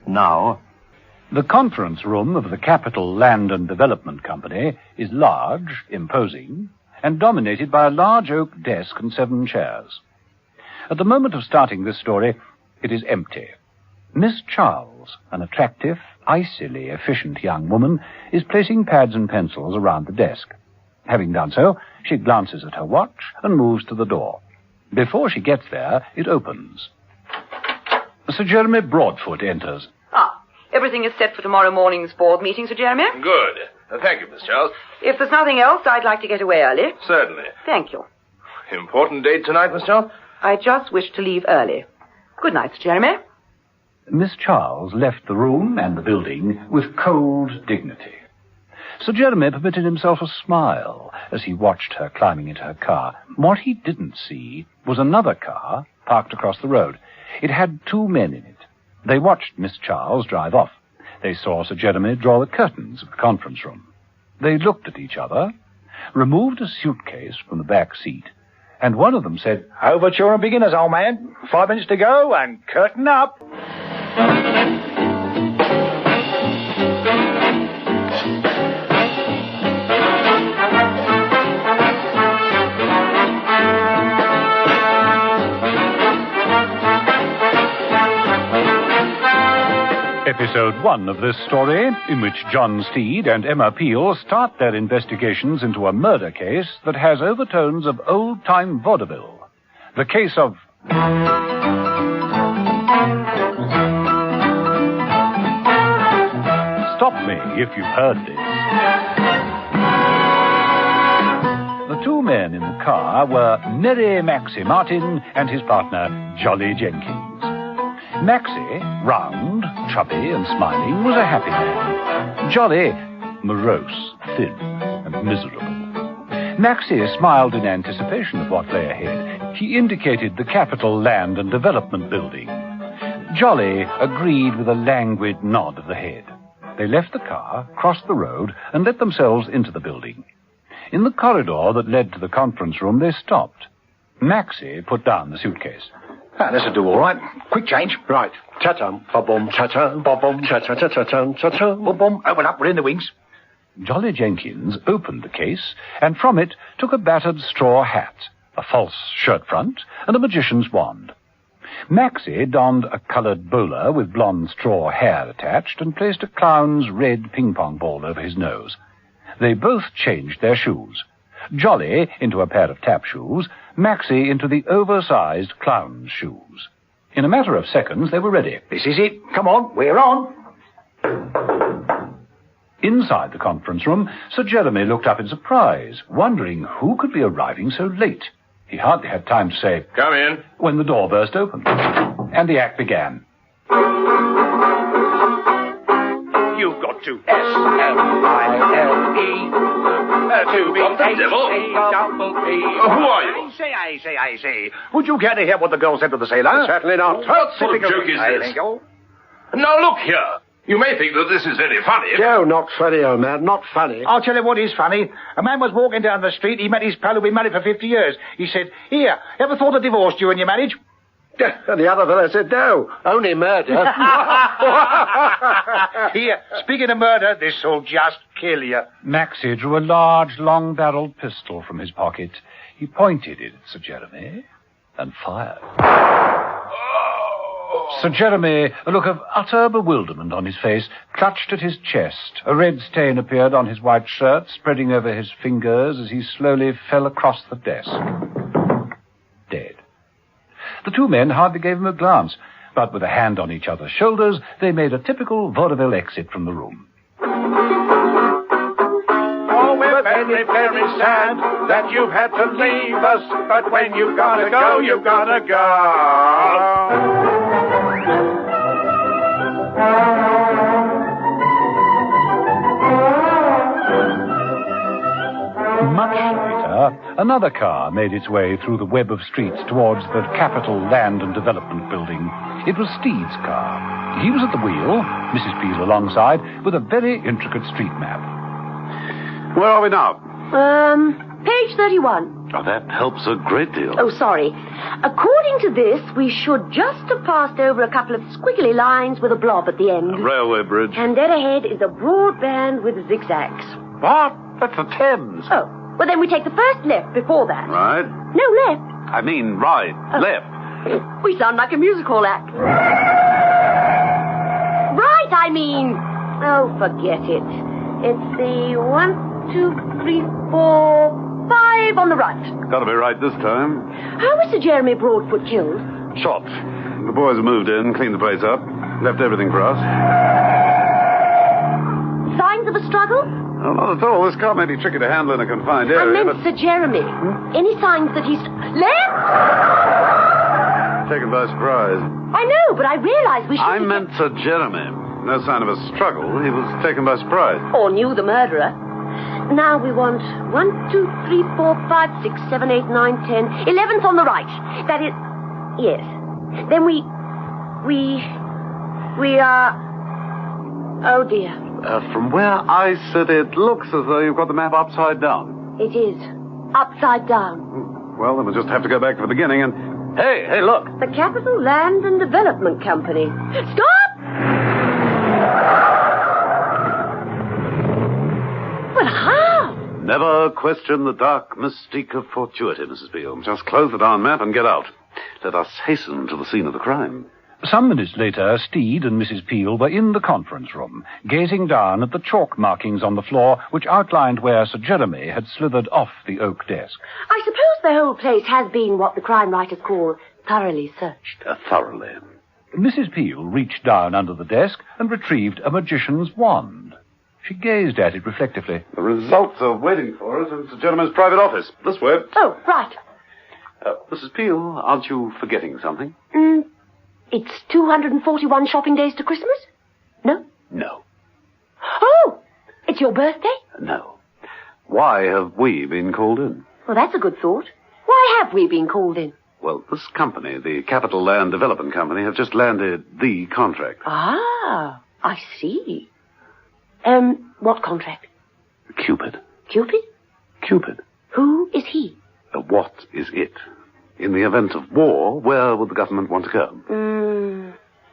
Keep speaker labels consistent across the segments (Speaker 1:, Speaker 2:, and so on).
Speaker 1: now.
Speaker 2: The conference room of the Capital Land and Development Company is large, imposing, and dominated by a large oak desk and 7 chairs. At the moment of starting this story, it is empty. Miss Charles, an attractive, icily efficient young woman, is placing pads and pencils around the desk. Having done so, she glances at her watch and moves to the door. Before she gets there, it opens. Sir Jeremy Broadfoot enters.
Speaker 3: Everything is set for tomorrow morning's board meeting, Sir Jeremy.
Speaker 4: Good. Thank you, Miss Charles.
Speaker 3: If there's nothing else, I'd like to get away early.
Speaker 4: Certainly.
Speaker 3: Thank you.
Speaker 4: Important date tonight, Miss Charles?
Speaker 3: I just wish to leave early. Good night, Sir Jeremy.
Speaker 2: Miss Charles left the room and the building with cold dignity. Sir Jeremy permitted himself a smile as he watched her climbing into her car. What he didn't see was another car parked across the road. It had 2 men in it. They watched Miss Charles drive off. They saw Sir Jeremy draw the curtains of the conference room. They looked at each other, removed a suitcase from the back seat, and one of them said,
Speaker 1: Overture and beginners, old man. 5 minutes to go and curtain up.
Speaker 2: Episode 1 of this story, in which John Steed and Emma Peel start their investigations into a murder case that has overtones of old-time vaudeville. The case of... Stop me if you've heard this. The 2 men in the car were Merry Maxie Martin and his partner, Jolly Jenkins. Maxie, round, chubby, and smiling, was a happy man. Jolly, morose, thin, and miserable. Maxie smiled in anticipation of what lay ahead. He indicated the Capital Land and Development Building. Jolly agreed with a languid nod of the head. They left the car, crossed the road, and let themselves into the building. In the corridor that led to the conference room, they stopped. Maxie put down the suitcase.
Speaker 1: This'll do all right. Quick change. Right. Ta-tum, ba-bum, ta-tum, ba-bum, ta-ta-ta-ta-tum, ta-tum, ba-bum. Open up, we're in the wings.
Speaker 2: Jolly Jenkins opened the case, and from it took a battered straw hat, a false shirt front, and a magician's wand. Maxie donned a coloured bowler with blonde straw hair attached and placed a clown's red ping-pong ball over his nose. They both changed their shoes. Jolly into a pair of tap shoes, Maxie into the oversized clown's shoes. In a matter of seconds, they were ready.
Speaker 1: This is it. Come on, we're on.
Speaker 2: Inside the conference room, Sir Jeremy looked up in surprise, wondering who could be arriving so late. He hardly had time to say,
Speaker 4: Come in,
Speaker 2: when the door burst open, and the act began.
Speaker 1: You've got to S-M-I-L-E. To be
Speaker 4: What the devil?
Speaker 1: A-double-P.
Speaker 4: Who are you?
Speaker 1: I say. Would you care to hear what the girl said to the sailor? Certainly not.
Speaker 4: What sort of joke is this? Now look here. You may think that this is very funny.
Speaker 5: No, not funny, old man, not funny.
Speaker 1: I'll tell you what is funny. A man was walking down the street. He met his pal who'd been married for 50 years. He said, Here, ever thought of divorce during your marriage?
Speaker 5: And the other fellow said, no, only murder.
Speaker 1: Here, speaking of murder, this'll just kill you.
Speaker 2: Maxie drew a large, long-barreled pistol from his pocket. He pointed it at Sir Jeremy and fired. Sir Jeremy, a look of utter bewilderment on his face, clutched at his chest. A red stain appeared on his white shirt, spreading over his fingers as he slowly fell across the desk. Dead. The 2 men hardly gave him a glance, but with a hand on each other's shoulders, they made a typical vaudeville exit from the room.
Speaker 1: Oh, we're very, very sad that you've had to leave us, but when you've gotta go, you've gotta go.
Speaker 2: Much later, another car made its way through the web of streets towards the Capital Land and Development Building. It was Steed's car. He was at the wheel, Mrs. Peel alongside, with a very intricate street map.
Speaker 5: Where are we now?
Speaker 6: Page 31.
Speaker 7: Oh, that helps a great deal.
Speaker 6: Oh, sorry. According to this, we should just have passed over a couple of squiggly lines with a blob at the end.
Speaker 7: A railway bridge.
Speaker 6: And dead ahead is a broad band with zigzags.
Speaker 7: What? That's the Thames.
Speaker 6: Oh, well then we take the first left before that.
Speaker 7: Right.
Speaker 6: No, left.
Speaker 7: I mean right. Left.
Speaker 6: We sound like a music hall act. Right, I mean. Oh, forget it. It's the 1, 2, 3, 4, 5 on the right.
Speaker 7: Gotta be right this time.
Speaker 6: How was Sir Jeremy Broadfoot killed?
Speaker 7: Shot. The boys moved in, cleaned the place up, left everything for us.
Speaker 6: Signs of a struggle?
Speaker 7: Oh, not at all. This car may be tricky to handle in a confined area,
Speaker 6: I meant
Speaker 7: but...
Speaker 6: Sir Jeremy. Any signs that he's... Left?
Speaker 7: Taken by surprise.
Speaker 6: I know, but I realized we should...
Speaker 7: I meant Sir Jeremy. No sign of a struggle. He was taken by surprise.
Speaker 6: Or knew the murderer. Now we want 1, 2, 3, 4, 5, 6, 7, 8, 9, 10. 11th on the right. That is... Yes. Then we are... Oh, dear.
Speaker 7: From where I sit, it looks as though you've got the map upside down.
Speaker 6: It is. Upside down.
Speaker 7: Well, then we'll just have to go back to the beginning and... Hey, look.
Speaker 6: The Capital Land and Development Company. Stop! But how?
Speaker 7: Never question the dark mystique of fortuity, Mrs. Beale. Just close the darn map and get out. Let us hasten to the scene of the crime.
Speaker 2: Some minutes later, Steed and Mrs. Peel were in the conference room, gazing down at the chalk markings on the floor which outlined where Sir Jeremy had slithered off the oak desk.
Speaker 6: I suppose the whole place has been what the crime writers call thoroughly searched.
Speaker 7: Thoroughly.
Speaker 2: Mrs. Peel reached down under the desk and retrieved a magician's wand. She gazed at it reflectively.
Speaker 7: The results are waiting for us in Sir Jeremy's private office. This way.
Speaker 6: Oh, right.
Speaker 7: Mrs. Peel, aren't you forgetting something?
Speaker 6: It's 241 shopping days to Christmas? No?
Speaker 7: No.
Speaker 6: Oh! It's your birthday?
Speaker 7: No. Why have we been called in?
Speaker 6: Well, that's a good thought. Why have we been called in?
Speaker 7: Well, this company, the Capital Land Development Company, have just landed the contract.
Speaker 6: Ah, I see. What contract?
Speaker 7: Cupid.
Speaker 6: Cupid?
Speaker 7: Cupid.
Speaker 6: Who is he?
Speaker 7: What is it? In the event of war, where would the government want to go?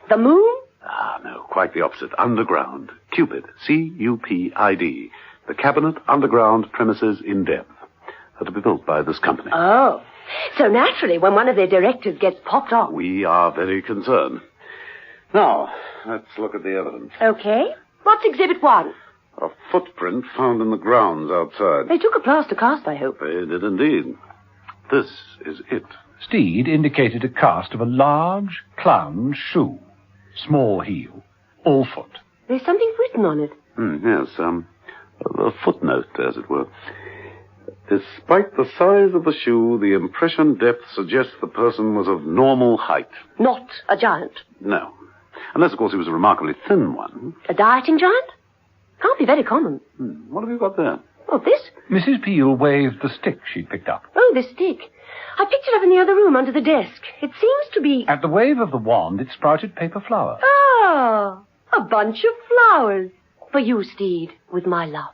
Speaker 6: The moon?
Speaker 7: Ah, no, quite the opposite. Underground. Cupid. C-U-P-I-D. The Cabinet Underground Premises in Depth. Are to be built by this company.
Speaker 6: Oh. So naturally, when one of their directors gets popped off...
Speaker 7: We are very concerned. Now, let's look at the evidence.
Speaker 6: Okay. What's Exhibit 1?
Speaker 7: A footprint found in the grounds outside.
Speaker 6: They took a plaster cast, I hope.
Speaker 7: They did indeed. This is it.
Speaker 2: Steed indicated a cast of a large clown's shoe. Small heel. All foot.
Speaker 6: There's something written on it.
Speaker 7: Yes, a footnote, as it were. Despite the size of the shoe, the impression depth suggests the person was of normal height.
Speaker 6: Not a giant.
Speaker 7: No. Unless, of course, he was a remarkably thin one.
Speaker 6: A dieting giant? Can't be very common.
Speaker 7: What have you got there?
Speaker 6: Oh, this?
Speaker 2: Mrs. Peel waved the stick she'd picked up.
Speaker 6: Oh, the stick. I picked it up in the other room under the desk. It seems to be...
Speaker 2: At the wave of the wand, it sprouted paper flowers.
Speaker 6: Ah, a bunch of flowers. For you, Steed, with my love.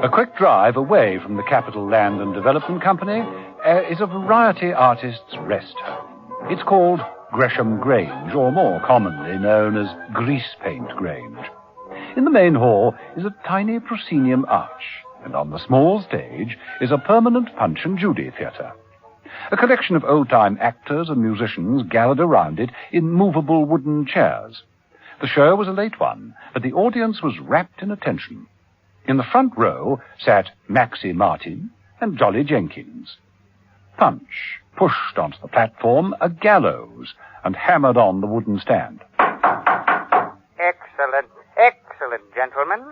Speaker 2: A quick drive away from the Capital Land and Development Company is a variety artist's rest home. It's called Gresham Grange, or more commonly known as Grease Paint Grange. In the main hall is a tiny proscenium arch, and on the small stage is a permanent Punch and Judy theatre. A collection of old-time actors and musicians gathered around it in movable wooden chairs. The show was a late one, but the audience was wrapped in attention. In the front row sat Maxie Martin and Jolly Jenkins. Punch pushed onto the platform a gallows and hammered on the wooden stand.
Speaker 8: Excellent, gentlemen.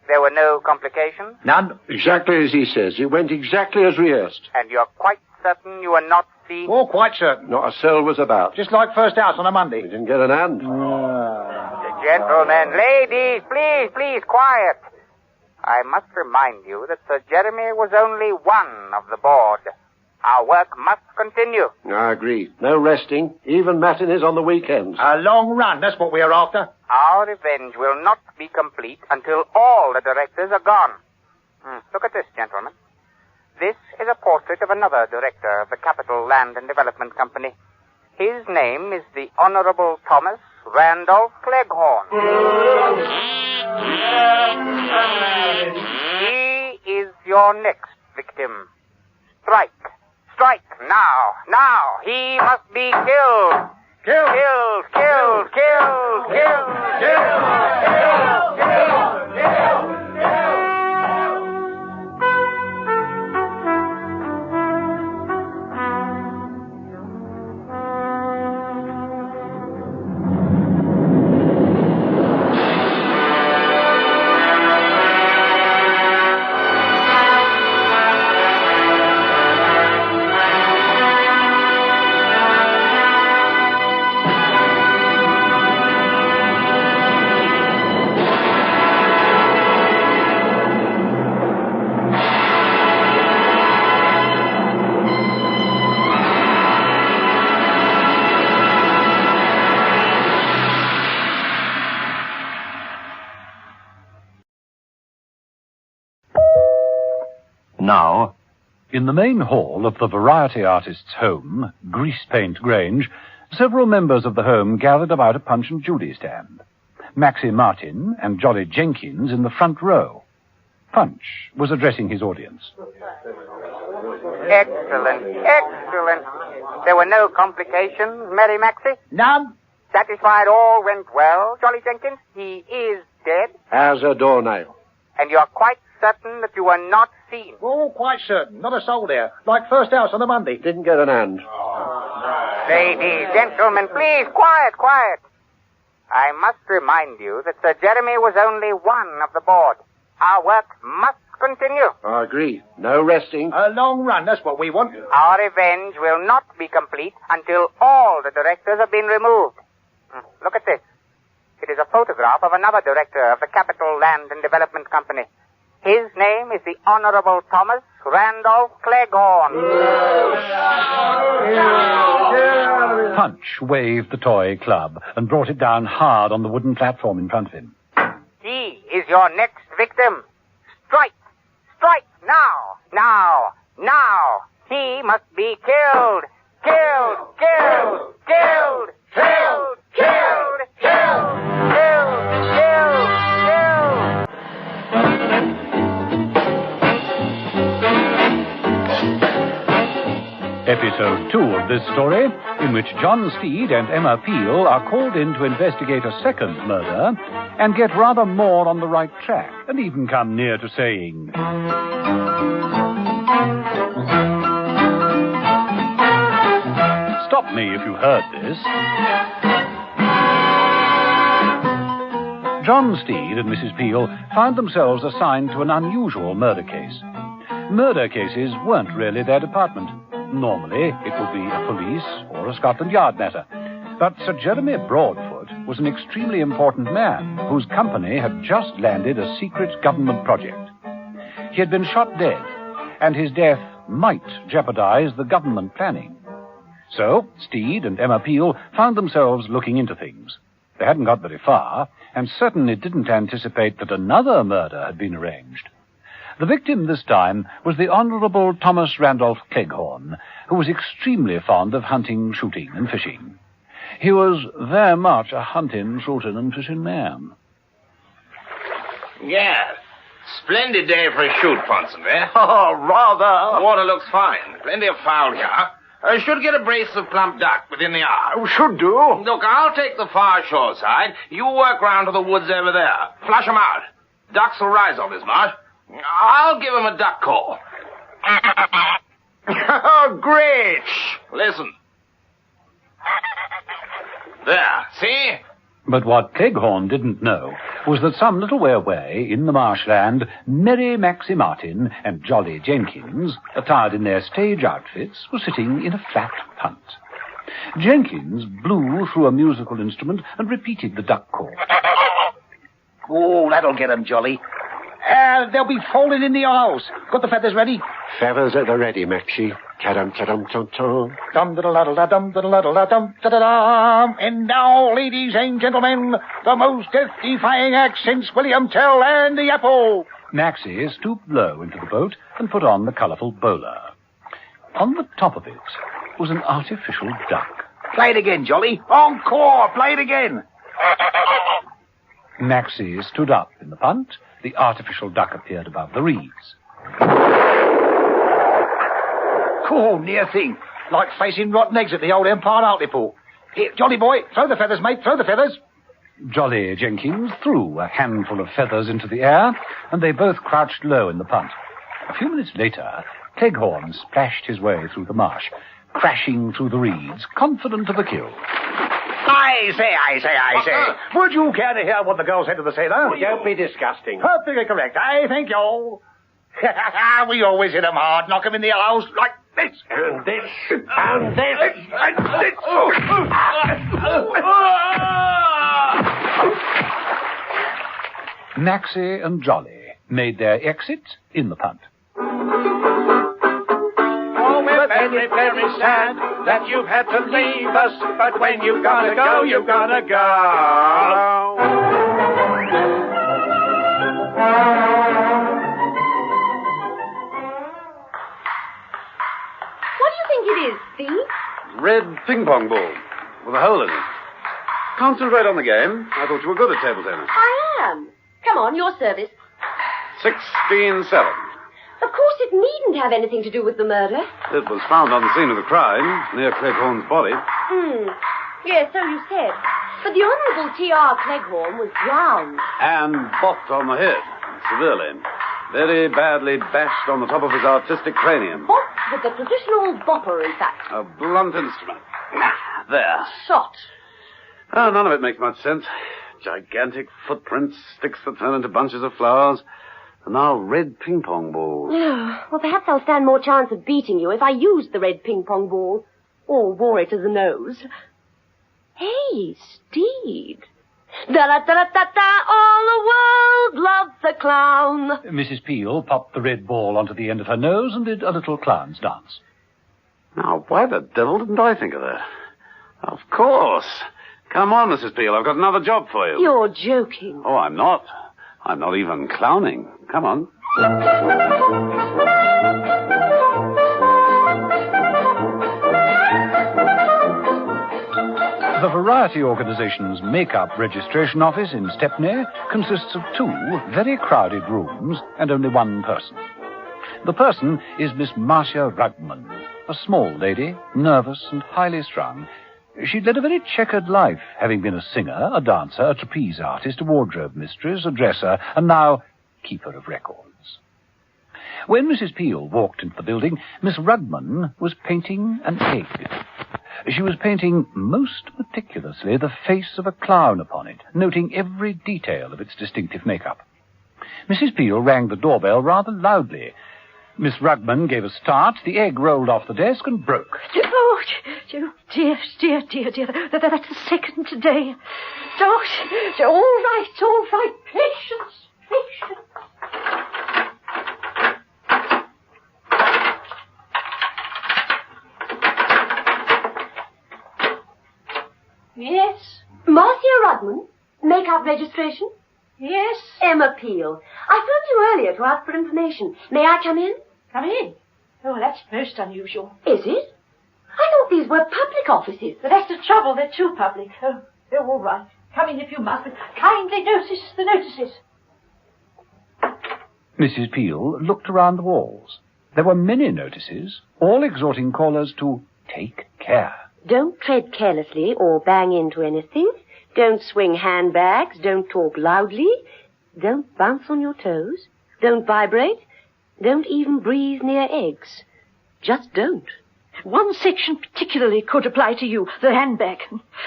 Speaker 8: There were no complications?
Speaker 5: None. Exactly as he says. It went exactly as rehearsed.
Speaker 8: And you're quite certain you were not seen?
Speaker 5: Oh, quite certain. Not a soul was about.
Speaker 9: Just like first house on a Monday.
Speaker 5: We didn't get an hand.
Speaker 8: Gentlemen, ladies, please, quiet. I must remind you that Sir Jeremy was only one of the board. Our work must continue.
Speaker 5: I agree. No resting, even matinees on the weekends.
Speaker 9: A long run, that's what we are after.
Speaker 8: Our revenge will not be complete until all the directors are gone. Look at this, gentlemen. This is a portrait of another director of the Capital Land and Development Company. His name is the Honorable Thomas Randolph Cleghorn. He is your next victim. Strike. Strike now. Now. He must be killed.
Speaker 9: Killed.
Speaker 8: Killed. Killed. Killed. Killed. Killed. Killed. Killed. Killed.
Speaker 2: Now, in the main hall of the variety artist's home, Greasepaint Grange, several members of the home gathered about a Punch and Judy stand. Maxie Martin and Jolly Jenkins in the front row. Punch was addressing his audience.
Speaker 8: Excellent. Excellent. There were no complications, Mary Maxie?
Speaker 9: None?
Speaker 8: Satisfied all went well, Jolly Jenkins? He is dead?
Speaker 5: As a doornail.
Speaker 8: And you're quite certain that you were not seen?
Speaker 9: Oh, quite certain. Not a soul there. Like first house on a Monday.
Speaker 5: Didn't get an hand.
Speaker 8: Ladies, gentlemen, please, quiet, quiet. I must remind you that Sir Jeremy was only one of the board. Our work must continue.
Speaker 5: I agree. No resting.
Speaker 9: A long run, that's what we want.
Speaker 8: Our revenge will not be complete until all the directors have been removed. Look at this. It is a photograph of another director of the Capital Land and Development Company. His name is the Honorable Thomas Randolph Cleghorn.
Speaker 2: Punch waved the toy club and brought it down hard on the wooden platform in front of him.
Speaker 8: He is your next victim. Strike! Strike now! Now! Now! He must be killed! Killed! Killed! Killed! Killed! Killed! Killed! Killed! Killed! Killed!
Speaker 2: Episode 2 of this story, in which John Steed and Emma Peel are called in to investigate a second murder and get rather more on the right track, and even come near to saying, "Stop me if you heard this." John Steed and Mrs. Peel found themselves assigned to an unusual murder case. Murder cases weren't really their department. Normally, it would be a police or a Scotland Yard matter. But Sir Jeremy Broadfoot was an extremely important man whose company had just landed a secret government project. He had been shot dead, and his death might jeopardize the government planning. So, Steed and Emma Peel found themselves looking into things. They hadn't got very far, and certainly didn't anticipate that another murder had been arranged. The victim this time was the Honourable Thomas Randolph Cleghorn, who was extremely fond of hunting, shooting, and fishing. He was very much a hunting, shooting, and fishing man.
Speaker 4: Yes. Splendid day for a shoot, Ponson, eh?
Speaker 5: Oh, rather.
Speaker 4: Water looks fine. Plenty of fowl here. I should get a brace of plump duck within the hour.
Speaker 5: Should do.
Speaker 4: Look, I'll take the far shore side. You work round to the woods over there. Flush 'em out. Ducks will rise on this marsh. I'll give 'em a duck call.
Speaker 5: Oh, great.
Speaker 4: Listen. There, see?
Speaker 2: But what Cleghorn didn't know was that some little way away, in the marshland, merry Maxie Martin and Jolly Jenkins, attired in their stage outfits, were sitting in a flat punt. Jenkins blew through a musical instrument and repeated the duck call.
Speaker 9: Oh, that'll get 'em, Jolly. They'll be falling in the house. Got the feathers ready?
Speaker 5: Feathers at the ready, Maxie. Cha-dum-cha-dum-chum-chum.
Speaker 9: Dum-da-da-da-da-dum-da-da-da-dum-da-da-dum. And now, ladies and gentlemen, the most death-defying act since William Tell and the apple.
Speaker 2: Maxie stooped low into the boat and put on the colourful bowler. On the top of it was an artificial duck.
Speaker 9: Play it again, Jolly. Encore! Play it again.
Speaker 2: Maxie stood up in the punt. The artificial duck appeared above the reeds.
Speaker 9: Cool, near thing. Like facing rotten eggs at the old Empire Out Depot. Here, Jolly boy, throw the feathers, mate, throw the feathers.
Speaker 2: Jolly Jenkins threw a handful of feathers into the air, and they both crouched low in the punt. A few minutes later, Cleghorn splashed his way through the marsh, crashing through the reeds, confident of a kill.
Speaker 9: I say. Would you care to hear what the girl said to the sailor?
Speaker 5: Don't be disgusting.
Speaker 9: Perfectly correct. I thank you. We always hit 'em hard, knock 'em in the yellows, like this.
Speaker 5: And this. And this.
Speaker 9: And this.
Speaker 2: Maxie and Jolly made their exit in the punt.
Speaker 1: Oh, we're very, very sad that you've had to leave us, but when you've gotta go, you've gotta go.
Speaker 6: What do you think it is, Steed?
Speaker 7: Red ping-pong ball with a hole in it. Concentrate on the game. I thought you were good at table tennis.
Speaker 6: I am. Come on, your service.
Speaker 7: 16-7.
Speaker 6: Of course, it needn't have anything to do with the murder.
Speaker 7: It was found on the scene of the crime, near Cleghorn's body.
Speaker 6: Yes, so you said. But the Honourable T.R. Cleghorn was drowned.
Speaker 7: And bopped on the head, severely. Very badly bashed on the top of his artistic cranium.
Speaker 6: Bopped with the traditional bopper, in fact.
Speaker 7: A blunt instrument. There.
Speaker 6: Shot.
Speaker 7: Oh, none of it makes much sense. Gigantic footprints, sticks that turn into bunches of flowers, and now red ping-pong balls.
Speaker 6: Well, perhaps I'll stand more chance of beating you if I used the red ping-pong ball. Or wore it as a nose. Hey, Steed. Da-da-da-da-da, all the world loves a clown.
Speaker 2: Mrs. Peel popped the red ball onto the end of her nose and did a little clown's dance.
Speaker 7: Now, why the devil didn't I think of that? Of course. Come on, Mrs. Peel, I've got another job for you.
Speaker 6: You're joking.
Speaker 7: Oh, I'm not. I'm not even clowning. Come on.
Speaker 2: The Variety Organization's make-up registration office in Stepney consists of 2 very crowded rooms and only one person. The person is Miss Marcia Rugman, a small lady, nervous and highly strung. She'd led a very checkered life, having been a singer, a dancer, a trapeze artist, a wardrobe mistress, a dresser, and now keeper of records. When Mrs. Peel walked into the building, Miss Rugman was painting an egg. She was painting most meticulously the face of a clown upon it, noting every detail of its distinctive makeup. Mrs. Peel rang the doorbell rather loudly. Miss Rugman gave a start, the egg rolled off the desk and broke.
Speaker 10: Oh, dear. That's the second today. Oh, all right. Patience.
Speaker 6: Yes? Marcia Rugman? Make-up registration?
Speaker 10: Yes?
Speaker 6: Emma Peel. I phoned you earlier to ask for information. May I come in?
Speaker 10: Come in. Oh, that's most unusual.
Speaker 6: Is it? I thought these were public offices.
Speaker 10: But that's the trouble. They're too public. Oh, they're all right. Come in if you must, but kindly notice the notices.
Speaker 2: Mrs. Peel looked around the walls. There were many notices, all exhorting callers to take care.
Speaker 6: Don't tread carelessly or bang into anything. Don't swing handbags. Don't talk loudly. Don't bounce on your toes. Don't vibrate. Don't even breathe near eggs. Just don't.
Speaker 10: One section particularly could apply to you, the handbag.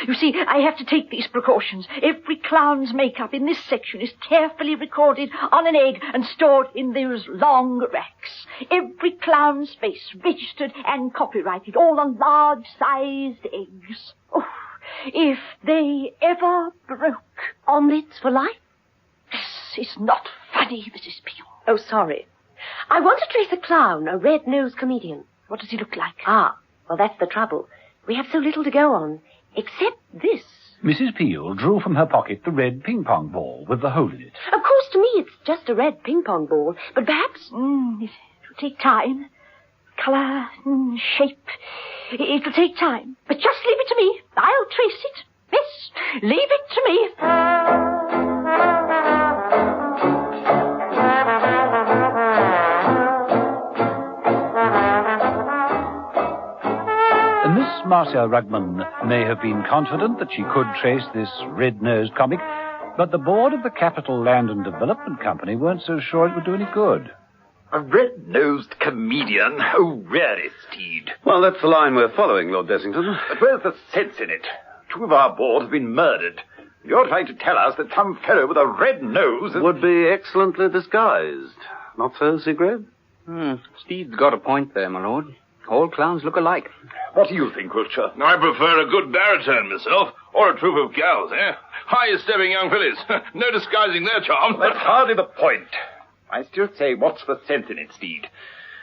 Speaker 10: You see, I have to take these precautions. Every clown's makeup in this section is carefully recorded on an egg and stored in those long racks. Every clown's face registered and copyrighted, all on large-sized eggs. Oh, if they ever broke...
Speaker 6: Omelettes for life?
Speaker 10: This is not funny, Mrs. Peel.
Speaker 6: Oh, sorry. I want to trace a clown, a red-nosed comedian.
Speaker 10: What does he look like?
Speaker 6: Ah, well, that's the trouble. We have so little to go on, except this.
Speaker 2: Mrs. Peel drew from her pocket the red ping-pong ball with the hole in it.
Speaker 6: Of course, to me, it's just a red ping-pong ball, but perhaps...
Speaker 10: It will take time. Colour, shape. It'll take time. But just leave it to me. I'll trace it. Yes, leave it to me.
Speaker 2: Miss Marcia Rugman may have been confident that she could trace this red-nosed comic, but the board of the Capital Land and Development Company weren't so sure it would do any good.
Speaker 9: A red-nosed comedian? Oh, really, Steed?
Speaker 7: Well, that's the line we're following, Lord Dessington.
Speaker 9: But where's the sense in it? 2 of our board have been murdered. You're trying to tell us that some fellow with a red nose...
Speaker 7: Would be excellently disguised. Not so, Seagrave?
Speaker 8: Steed's got a point there, my lord. All clowns look alike.
Speaker 9: What do you think, Wiltshire?
Speaker 4: I prefer a good baritone myself, or a troop of gals, eh? High-stepping young fillies. No disguising their charm.
Speaker 9: That's hardly the point. I still say, what's the sense in it, Steed?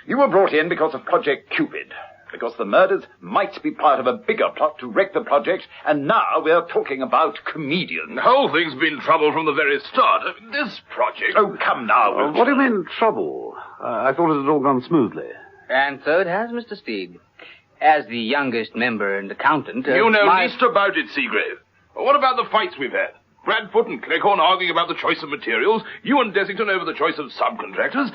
Speaker 9: You were brought in because of Project Cupid, because the murders might be part of a bigger plot to wreck the project, and now we're talking about comedians.
Speaker 4: The whole thing's been trouble from the very start. This project...
Speaker 9: Oh, come now, Wiltshire.
Speaker 7: What do you mean, trouble? I thought it had all gone smoothly.
Speaker 8: And so it has, Mr. Steed. As the youngest member and accountant...
Speaker 4: you know least about it, Seagrave. What about the fights we've had? Bradfoot and Cleghorn arguing about the choice of materials, you and Dessington over the choice of subcontractors.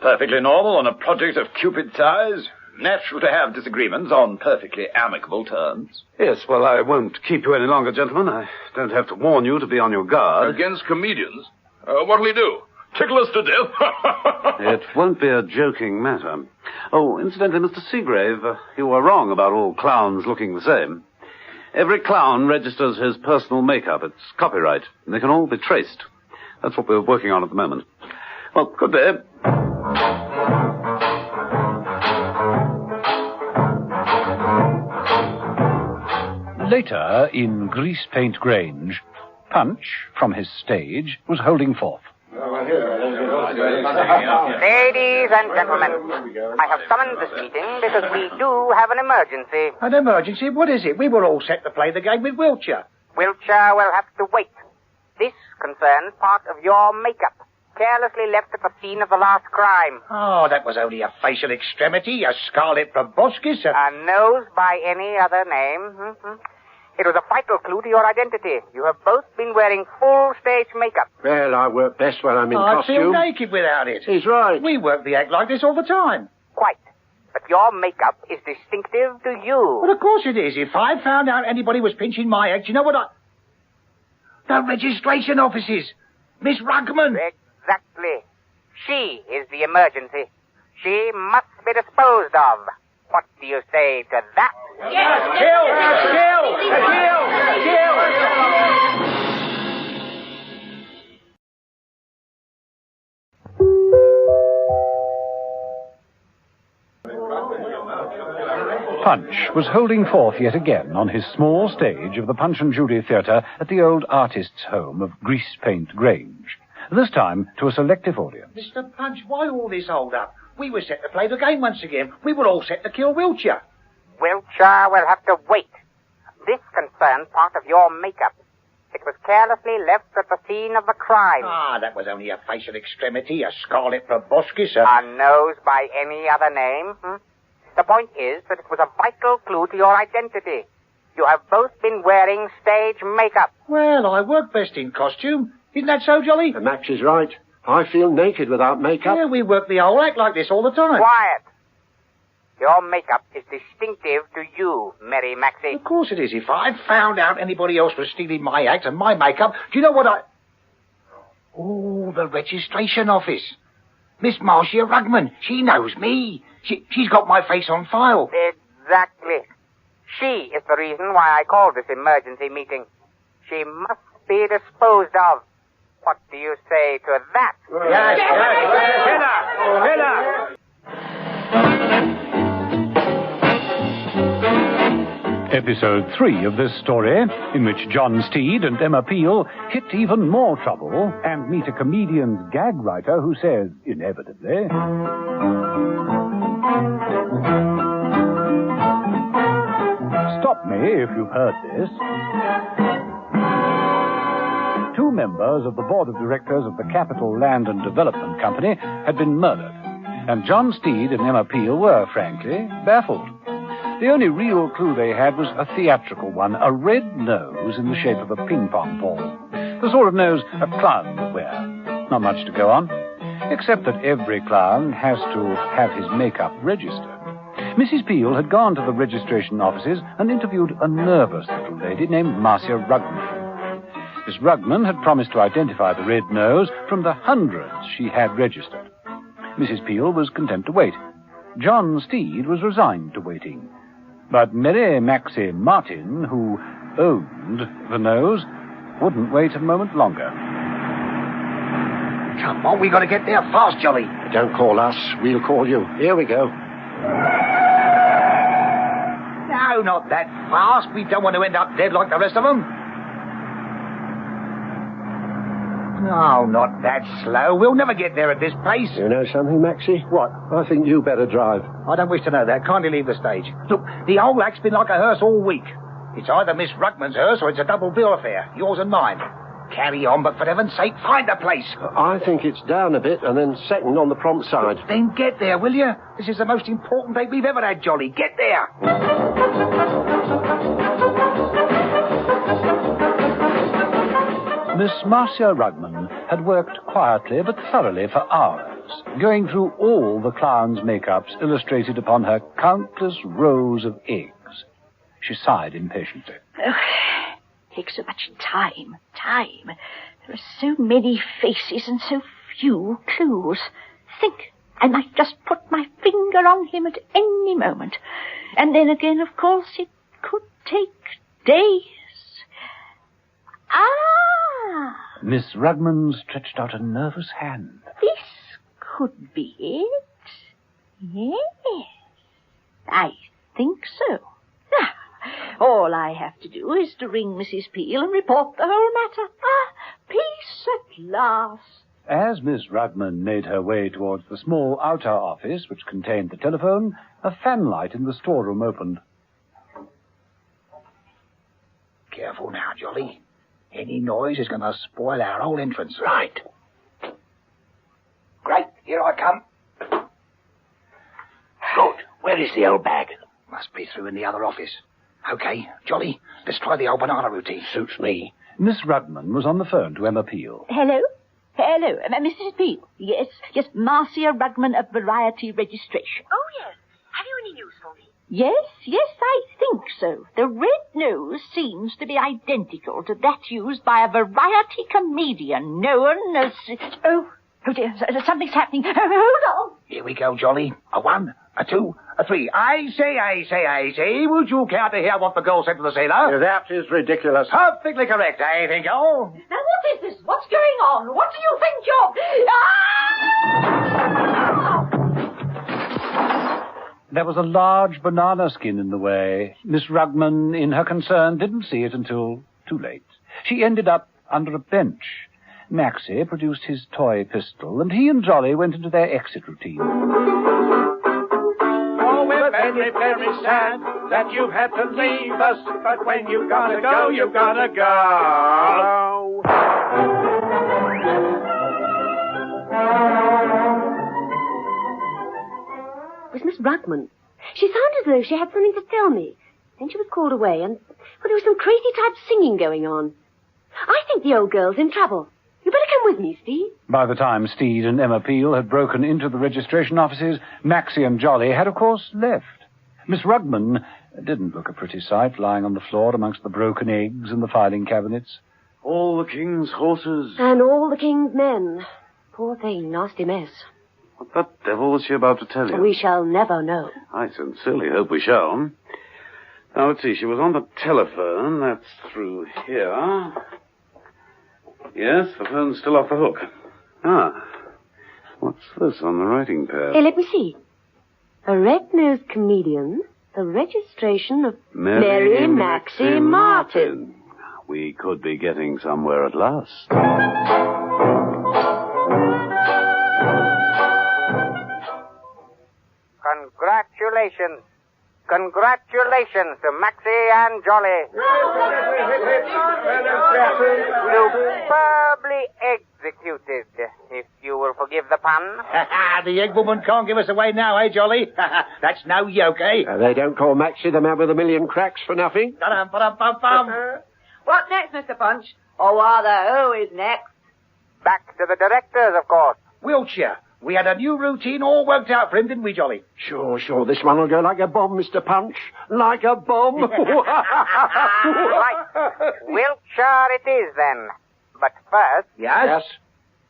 Speaker 9: Perfectly normal on a project of Cupid size. Natural to have disagreements on perfectly amicable terms.
Speaker 7: Yes, well, I won't keep you any longer, gentlemen. I don't have to warn you to be on your guard.
Speaker 4: Against comedians? What'll he do? Tickle us to death?
Speaker 7: It won't be a joking matter. Oh, incidentally, Mr. Seagrave, you were wrong about all clowns looking the same. Every clown registers his personal makeup. It's copyright. And they can all be traced. That's what we're working on at the moment. Well, good day.
Speaker 2: Later, in Greasepaint Grange, Punch, from his stage, was holding forth.
Speaker 8: Ladies and gentlemen, I have summoned this meeting because we do have an emergency.
Speaker 9: An emergency? What is it? We were all set to play the game with Wiltshire.
Speaker 8: Wiltshire will have to wait. This concerns part of your makeup, carelessly left at the scene of the last crime.
Speaker 9: Oh, that was only a facial extremity, a scarlet proboscis,
Speaker 8: a nose by any other name. It was a vital clue to your identity. You have both been wearing full stage makeup.
Speaker 5: Well, I work best when I'm in
Speaker 9: I
Speaker 5: costume.
Speaker 9: feel naked without it.
Speaker 5: He's right.
Speaker 9: We work the act like this all the time.
Speaker 8: Quite. But your makeup is distinctive to you.
Speaker 9: Well, of course it is. If I found out anybody was pinching my act, you know what The registration offices. Miss Rugman.
Speaker 8: Exactly. She is the emergency. She must be disposed of. What do you say to that?
Speaker 9: Yes!
Speaker 2: Punch was holding forth yet again on his small stage of the Punch and Judy Theatre at the old artists' home of Greasepaint Grange, this time to a selective audience.
Speaker 9: Mr. Punch, why all this hold-up? We were set to play the game once again. We were all set to kill Wiltshire.
Speaker 8: Wiltshire will have to wait. This concerns part of your makeup. It was carelessly left at the scene of the crime.
Speaker 9: Ah, that was only a facial extremity, a scarlet proboscis,
Speaker 8: a nose by any other name. The point is that it was a vital clue to your identity. You have both been wearing stage makeup.
Speaker 9: Well, I work best in costume. Isn't that so, Jolly?
Speaker 5: Max is right. I feel naked without makeup.
Speaker 9: Yeah, we work the whole act like this all the time.
Speaker 8: Quiet. Your makeup is distinctive to you, Merry Maxie.
Speaker 9: Of course it is. If I found out anybody else was stealing my act and my makeup, do you know what Oh, the registration office. Miss Marcia Rugman. She knows me. She's got my face on file.
Speaker 8: Exactly. She is the reason why I called this emergency meeting. She must be disposed of. What do you say to that?
Speaker 5: Yes.
Speaker 2: Episode 3 of this story, in which John Steed and Emma Peel hit even more trouble and meet a comedian's gag writer who says, inevitably, "Stop me if you've heard this." 2 members of the board of directors of the Capital Land and Development Company had been murdered, and John Steed and Emma Peel were, frankly, baffled. The only real clue they had was a theatrical one, a red nose in the shape of a ping-pong ball. The sort of nose a clown would wear. Not much to go on, except that every clown has to have his makeup registered. Mrs. Peel had gone to the registration offices and interviewed a nervous little lady named Marcia Rugman. Miss Rugman had promised to identify the red nose from the hundreds she had registered. Mrs. Peel was content to wait. John Steed was resigned to waiting. But Mary Maxie Martin, who owned the nose, wouldn't wait a moment longer.
Speaker 9: Come on, we got to get there fast, Jolly.
Speaker 5: Don't call us, we'll call you. Here we go.
Speaker 9: No, not that fast. We don't want to end up dead like the rest of them. No, not that slow. We'll never get there at this pace.
Speaker 5: You know something, Maxie? What? I think you better drive.
Speaker 9: I don't wish to know that. Kindly leave the stage. Look, the whole act's been like a hearse all week. It's either Miss Rugman's hearse or it's a double bill affair, yours and mine. Carry on, but for heaven's sake, find a place.
Speaker 5: I think it's down a bit and then second on the prompt side.
Speaker 9: Then get there, will you? This is the most important date we've ever had, Jolly. Get there.
Speaker 2: Miss Marcia Rugman had worked quietly but thoroughly for hours, going through all the clown's makeups illustrated upon her countless rows of eggs. She sighed impatiently.
Speaker 10: Oh, takes so much time. There are so many faces and so few clues. Think, I might just put my finger on him at any moment. And then again, of course, it could take days.
Speaker 2: Miss Rugman stretched out a nervous hand.
Speaker 10: This could be it. Yes, I think so. Now, all I have to do is to ring Mrs. Peel and report the whole matter. Peace at last.
Speaker 2: As Miss Rugman made her way towards the small outer office which contained the telephone, a fanlight in the storeroom opened.
Speaker 9: Careful now, Jolly. Any noise is going to spoil our whole entrance.
Speaker 5: Right.
Speaker 9: Great, here I come.
Speaker 5: Good. Where is the old bag?
Speaker 9: Must be through in the other office. Okay, Jolly, let's try the old banana routine.
Speaker 5: Suits me.
Speaker 2: Miss Rugman was on the phone to Emma Peel.
Speaker 10: Hello, Mrs. Peel. Yes, Marcia Rugman of Variety Registration.
Speaker 6: Oh, yes. Have you any news for me?
Speaker 10: Yes, I think so. The red nose seems to be identical to that used by a variety comedian known as... Oh dear, something's happening. Hold on.
Speaker 9: Here we go, Jolly. A 1, a 2, a 3. I say. Would you care to hear what the girl said to the sailor?
Speaker 5: That is ridiculous.
Speaker 9: Perfectly correct, I think, oh.
Speaker 10: Now, what is this? What's going on? What do you think
Speaker 2: There was a large banana skin in the way. Miss Rugman, in her concern, didn't see it until too late. She ended up under a bench. Maxie produced his toy pistol, and he and Jolly went into their exit routine.
Speaker 1: Oh, we're very, very sad that you've had to leave us, but when you gotta go, you gotta go.
Speaker 6: It was Miss Rugman. She sounded as though she had something to tell me. Then she was called away, and there was some crazy type singing going on. I think the old girl's in trouble. You better come with me, Steed.
Speaker 2: By the time Steed and Emma Peel had broken into the registration offices, Maxie and Jolly had, of course, left. Miss Rugman didn't look a pretty sight, lying on the floor amongst the broken eggs and the filing cabinets.
Speaker 7: All the king's horses.
Speaker 6: And all the king's men. Poor thing, nasty mess.
Speaker 7: What the devil was she about to tell you?
Speaker 6: We shall never know.
Speaker 7: I sincerely hope we shall. Now, let's see. She was on the telephone. That's through here. Yes, the phone's still off the hook. What's this on the writing pad?
Speaker 6: Hey, let me see. A red-nosed comedian, The registration of
Speaker 7: Mary
Speaker 6: Maxie Martin.
Speaker 7: We could be getting somewhere at last.
Speaker 8: Congratulations. Congratulations to Maxie and Jolly. Superbly executed, if you will forgive the pun.
Speaker 9: The egg woman can't give us away now, eh, Jolly? That's no yoke, eh?
Speaker 5: They don't call Maxie the man with a million cracks for nothing.
Speaker 9: Ba-dum-ba-dum-bum-bum.
Speaker 3: What's next, Mr. Punch? Or rather, who is next?
Speaker 8: Back to the directors, of course.
Speaker 9: Wiltshire. We had a new routine all worked out for him, didn't we, Jolly?
Speaker 5: Sure. This one will go like a bomb, Mr. Punch. Like a bomb.
Speaker 8: Right. Wiltshire it is, then. But first...
Speaker 9: Yes?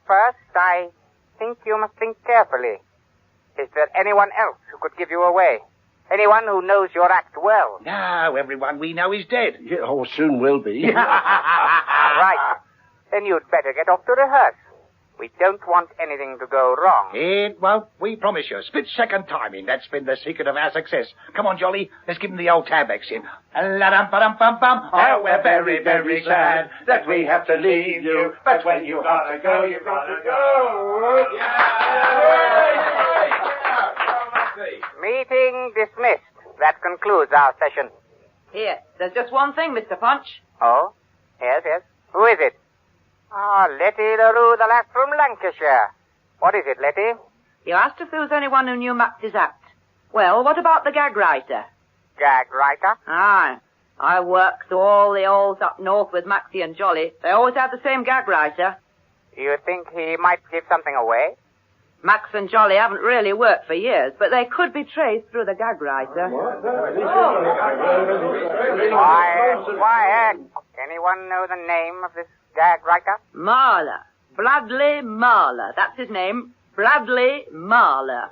Speaker 8: First, I think you must think carefully. Is there anyone else who could give you away? Anyone who knows your act well?
Speaker 9: No, everyone we know is dead.
Speaker 5: Yeah, or soon will be.
Speaker 8: Right. Then you'd better get off to rehearse. We don't want anything to go wrong.
Speaker 9: It won't, we promise you. Split-second timing. That's been the secret of our success. Come on, Jolly. Let's give him the old Tabex in. La-dum-ba-dum-bum-bum.
Speaker 1: Oh, we're very, very sad that we have to leave you. But when you gotta go, you gotta go.
Speaker 8: Meeting dismissed. That concludes our session.
Speaker 3: Here, there's just one thing, Mr. Punch.
Speaker 8: Oh? Yes. Who is it? Letty LaRue, the lass from Lancashire. What is it, Letty?
Speaker 3: You asked if there was anyone who knew Max's act. Well, what about the gag writer?
Speaker 8: Gag writer?
Speaker 3: Aye. I work through all the halls up north with Maxie and Jolly. They always have the same gag writer.
Speaker 8: You think he might give something away?
Speaker 3: Max and Jolly haven't really worked for years, but they could be traced through the gag writer.
Speaker 8: Quiet. Anyone know the name of this gag writer?
Speaker 3: Marler. Bradley Marler. That's his name. Bradley Marler.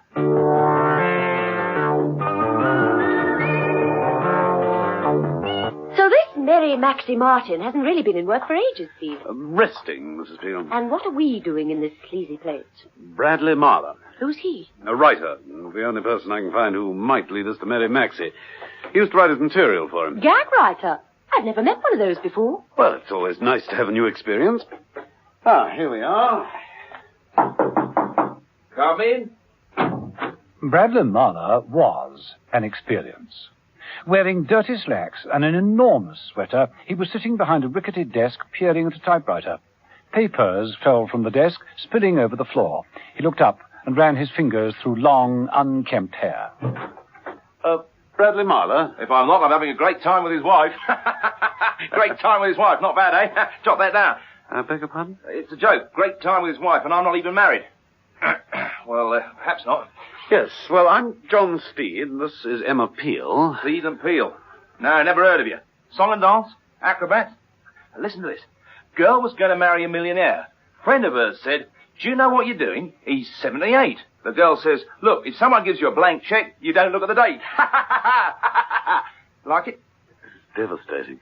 Speaker 6: So this Mary Maxie Martin hasn't really been in work for ages, Steve.
Speaker 7: Resting, Mrs. Peel.
Speaker 6: And what are we doing in this sleazy place?
Speaker 7: Bradley Marler.
Speaker 6: Who's he?
Speaker 7: A writer. The only person I can find who might lead us to Mary Maxie. He used to write his material for him.
Speaker 6: Gag writer? I've never met one of those before.
Speaker 7: Well, it's always nice to have a new experience. Here we are.
Speaker 4: Come in.
Speaker 2: Bradley Marler was an experience. Wearing dirty slacks and an enormous sweater, he was sitting behind a rickety desk peering at a typewriter. Papers fell from the desk, spilling over the floor. He looked up and ran his fingers through long, unkempt hair.
Speaker 7: Bradley Marler?
Speaker 4: If I'm not, I'm having a great time with his wife. Great time with his wife. Not bad, eh? Jot that down.
Speaker 7: I beg your pardon?
Speaker 4: It's a joke. Great time with his wife, and I'm not even married. Well, perhaps not.
Speaker 7: Yes, well, I'm John Steed. This is Emma Peel.
Speaker 4: Steed and Peel. No, never heard of you. Song and dance? Acrobat? Listen to this. Girl was going to marry a millionaire. Friend of hers said, do you know what you're doing? He's 78. The girl says, look, if someone gives you a blank check, you don't look at the date. Like it?
Speaker 7: Devastating.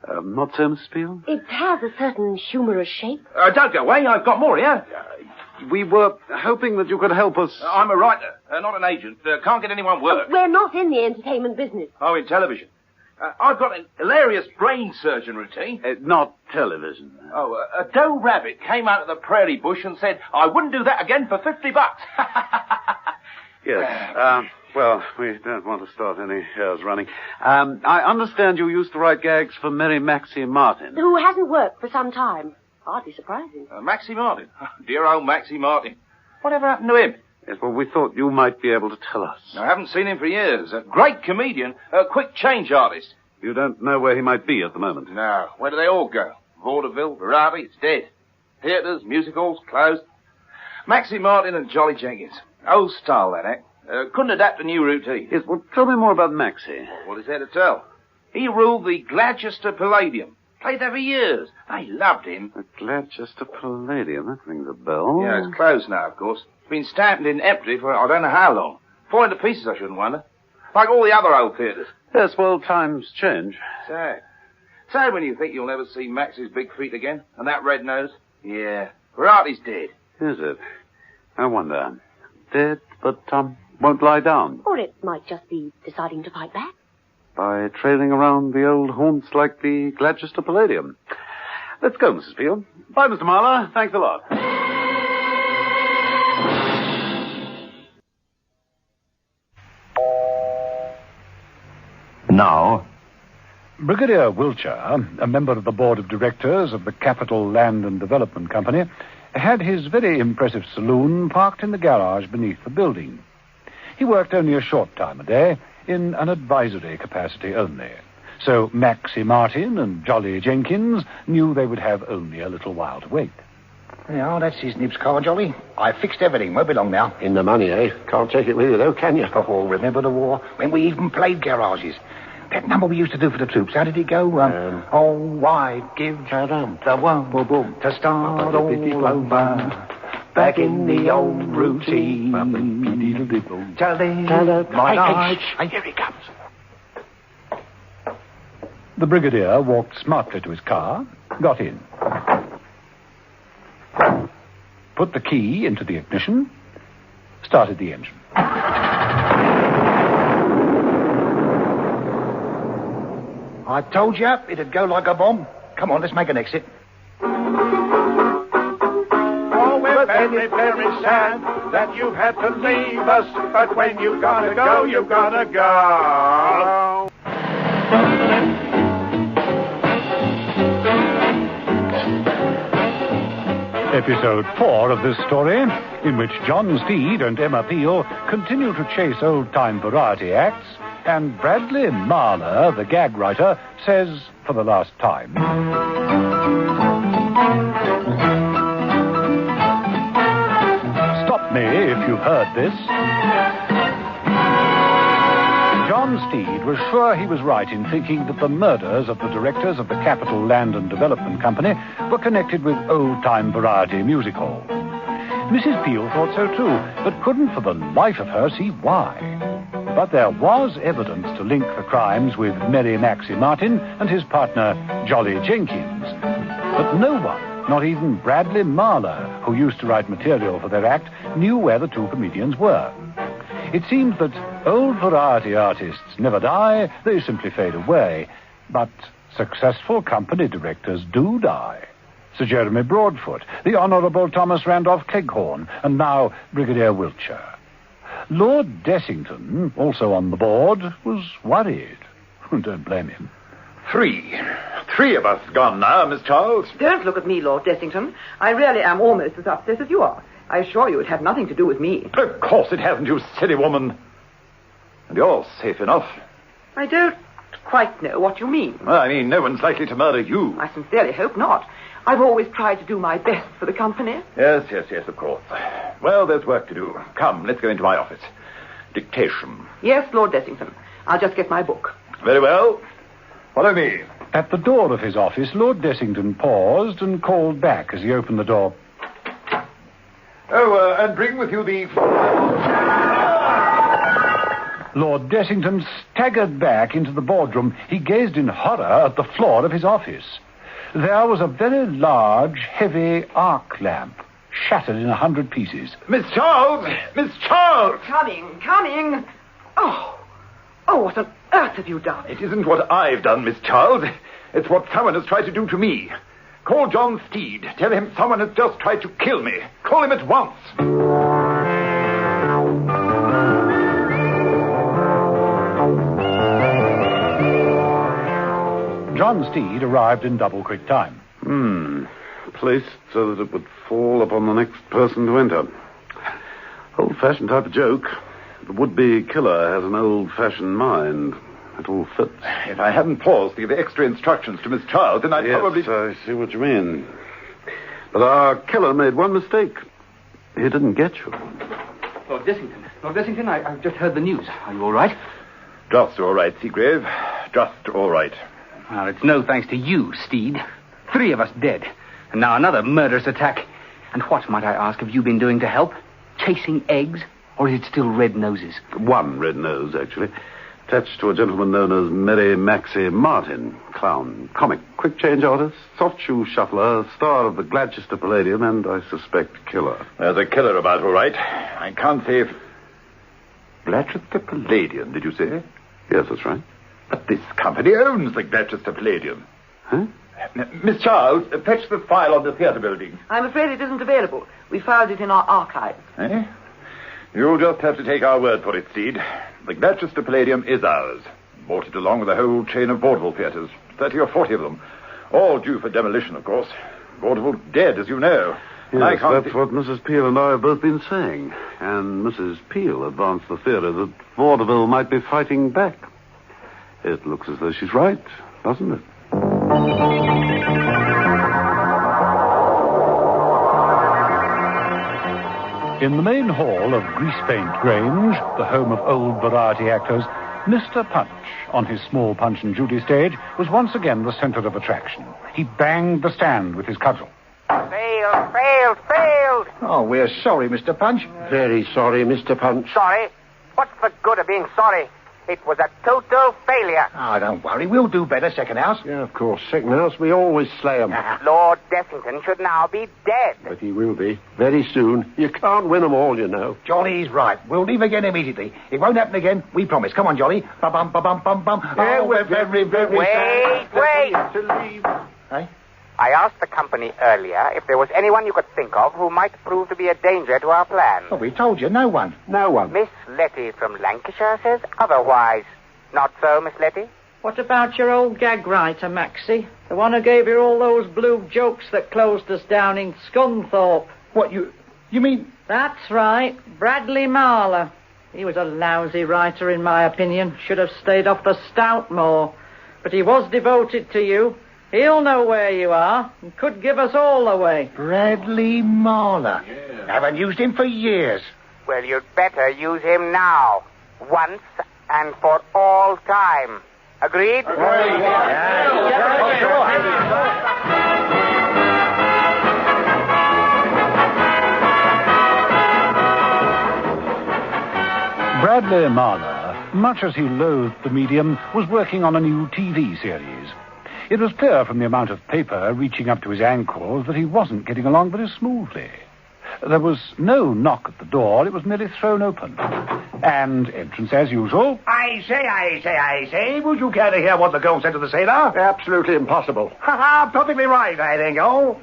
Speaker 7: Not so, Mrs. Peel?
Speaker 6: It has a certain humorous shape.
Speaker 4: Don't go away. I've got more here.
Speaker 7: We were hoping that you could help us.
Speaker 4: I'm a writer, not an agent. Can't get anyone work.
Speaker 6: We're not in the entertainment business.
Speaker 4: Oh, in television. I've got a hilarious brain surgeon routine.
Speaker 7: Not television.
Speaker 4: Oh, a doe rabbit came out of the prairie bush and said, I wouldn't do that again for $50.
Speaker 7: Yes. Well, we don't want to start any hairs running. I understand you used to write gags for Mary Maxie Martin.
Speaker 6: Who hasn't worked for some time. Hardly surprising.
Speaker 4: Maxie Martin? Dear old Maxie Martin. Whatever happened to him?
Speaker 7: Yes, well, we thought you might be able to tell us.
Speaker 4: I haven't seen him for years. A great comedian, a quick change artist.
Speaker 7: You don't know where he might be at the moment?
Speaker 4: No. Where do they all go? Vaudeville, Variety, it's dead. Theatres, music halls, closed. Maxie Martin and Jolly Jenkins. Old style, that act. Couldn't adapt a new routine.
Speaker 7: Yes, well, tell me more about Maxie.
Speaker 4: What is there to tell? He ruled the Gloucester Palladium. Played there for years. They loved him.
Speaker 7: The Gloucester Palladium, that rings a bell.
Speaker 4: Yeah, it's closed now, of course. It's been stamped in empty for I don't know how long. Falling to pieces, I shouldn't wonder. Like all the other old theatres.
Speaker 7: Yes, well, times change.
Speaker 4: Sad. Sad when you think you'll never see Max's big feet again. And that red nose. Yeah. Variety's dead.
Speaker 7: Is it? I wonder. Dead, but, Won't lie down?
Speaker 6: Or it might just be deciding to fight back.
Speaker 7: By trailing around the old haunts like the Gladchester Palladium. Let's go, Mrs. Peel. Bye, Mr. Marler. Thanks a lot.
Speaker 2: Now, Brigadier Wiltshire, a member of the board of directors of the Capital Land and Development Company, had his very impressive saloon parked in the garage beneath the building. He worked only a short time a day, in an advisory capacity only. So Maxie Martin and Jolly Jenkins knew they would have only a little while to wait.
Speaker 9: Yeah, that's his Nib's car, Jolly. I fixed everything. Won't be long now.
Speaker 5: In the money, eh? Can't take it with you, though, can you?
Speaker 9: Oh, remember the war? When we even played garages. That number we used to do for the troops, how did it go? Oh, I give the one boom to start all over. Back in the old routine. Tell my night. Here he comes.
Speaker 2: The Brigadier walked smartly to his car, got in, put the key into the ignition, started the engine.
Speaker 9: I told you it'd go like a bomb. Come on, let's make an exit.
Speaker 1: Oh, we're very, very sad that you've had to leave us. But when you gotta go, you gotta go.
Speaker 2: Episode 4 of this story, in which John Steed and Emma Peel continue to chase old-time variety acts, and Bradley Marler, the gag writer, says for the last time. Stop me if you've heard this. John Steed was sure he was right in thinking that the murders of the directors of the Capital Land and Development Company were connected with old-time variety music hall. Mrs. Peel thought so too, but couldn't for the life of her see why. But there was evidence to link the crimes with Merry Maxie Martin and his partner, Jolly Jenkins. But no one, not even Bradley Marler, who used to write material for their act, knew where the two comedians were. It seems that old variety artists never die, they simply fade away. But successful company directors do die. Sir Jeremy Broadfoot, the Honourable Thomas Randolph Cleghorn, and now Brigadier Wiltshire. Lord Dessington, also on the board, was worried. Don't blame him.
Speaker 11: Three of us gone now, Miss Charles.
Speaker 3: Don't look at me, Lord Dessington. I really am almost as upset as you are. I assure you it had nothing to do with me.
Speaker 11: Of course it hasn't, you silly woman. And you're safe enough.
Speaker 3: I don't quite know what you mean.
Speaker 11: I mean, no one's likely to murder you.
Speaker 3: I sincerely hope not. I've always tried to do my best for the company.
Speaker 11: Yes, of course. Well, there's work to do. Come, let's go into my office. Dictation.
Speaker 3: Yes, Lord Dessington. I'll just get my book.
Speaker 11: Very well. Follow me.
Speaker 2: At the door of his office, Lord Dessington paused and called back as he opened the door.
Speaker 11: Oh, and bring with you the...
Speaker 2: Lord Dessington staggered back into the boardroom. He gazed in horror at the floor of his office. There was a very large, heavy arc lamp, shattered in 100 pieces.
Speaker 11: Miss Charles! Miss Charles!
Speaker 3: Coming. Oh, what on earth have you done?
Speaker 11: It isn't what I've done, Miss Charles. It's what someone has tried to do to me. Call John Steed. Tell him someone has just tried to kill me. Call him at once.
Speaker 2: John Steed arrived in double-quick time.
Speaker 7: Placed so that it would fall upon the next person to enter. Old-fashioned type of joke. The would-be killer has an old-fashioned mind. It all fits.
Speaker 11: If I hadn't paused to give extra instructions to Miss Charles, then I'd probably...
Speaker 7: Yes, I see what you mean. But our killer made one mistake. He didn't get you.
Speaker 12: Lord Dessington, I've just heard the news. Are you all right?
Speaker 11: Just all right, Seagrave. Just all right.
Speaker 12: Well, it's no thanks to you, Steed. 3 of us dead. And now another murderous attack. And what, might I ask, have you been doing to help? Chasing eggs? Or is it still red noses?
Speaker 7: One red nose, actually. Attached to a gentleman known as Merry Maxie Martin. Clown, comic, quick change artist, soft shoe shuffler, star of the Gladchester Palladium, and, I suspect, killer.
Speaker 11: There's a killer about, all right. I can't say if... Gloucester Palladium, did you say?
Speaker 7: Yes, that's right.
Speaker 11: But this company owns the Gloucester Palladium.
Speaker 7: Huh?
Speaker 11: Miss Charles, fetch the file on the theatre building.
Speaker 3: I'm afraid it isn't available. We filed it in our archives.
Speaker 11: Eh? You'll just have to take our word for it, Steed. The Gloucester Palladium is ours. Bought it along with a whole chain of vaudeville theatres. 30 or 40 of them. All due for demolition, of course. Vaudeville dead, as you know.
Speaker 7: Yes, that's what Mrs. Peel and I have both been saying. And Mrs. Peel advanced the theory that vaudeville might be fighting back. It looks as though she's right, doesn't it?
Speaker 2: In the main hall of Greasepaint Grange, the home of old variety actors, Mr. Punch, on his small Punch and Judy stage, was once again the center of attraction. He banged the stand with his cudgel.
Speaker 8: Failed.
Speaker 9: Oh, we're sorry, Mr. Punch.
Speaker 5: Very sorry, Mr. Punch.
Speaker 8: Sorry? What's the good of being sorry? It was a total failure.
Speaker 9: Ah, don't worry. We'll do better, second house.
Speaker 5: Yeah, of course. Second house, we always slay 'em.
Speaker 8: Lord Dessington should now be dead.
Speaker 5: But he will be. Very soon. You can't win 'em all, you know.
Speaker 9: Jolly's right. We'll leave again immediately. It won't happen again. We promise. Come on, Jolly. Ba-bum, ba-bum, bum, bum.
Speaker 5: Yeah, we're very, very
Speaker 8: Wait.
Speaker 5: to leave.
Speaker 9: Hey?
Speaker 8: I asked the company earlier if there was anyone you could think of who might prove to be a danger to our plan.
Speaker 9: Oh, we told you. No one.
Speaker 5: No one.
Speaker 8: Miss Letty from Lancashire says otherwise. Not so, Miss Letty?
Speaker 10: What about your old gag writer, Maxie? The one who gave you all those blue jokes that closed us down in Scunthorpe.
Speaker 9: What, you mean...
Speaker 10: That's right, Bradley Marler. He was a lousy writer, in my opinion. Should have stayed off the Stout more. But he was devoted to you. He'll know where you are and could give us all away.
Speaker 9: Bradley Marler. Yeah. Haven't used him for years.
Speaker 8: Well, you'd better use him now. Once and for all time. Agreed?
Speaker 2: Bradley Marler, much as he loathed the medium, was working on a new TV series. It was clear from the amount of paper reaching up to his ankles that he wasn't getting along very smoothly. There was no knock at the door. It was merely thrown open. And entrance as usual.
Speaker 9: I say. Would you care to hear what the girl said to the sailor?
Speaker 5: Absolutely impossible.
Speaker 9: Ha-ha, perfectly right, I think. Oh.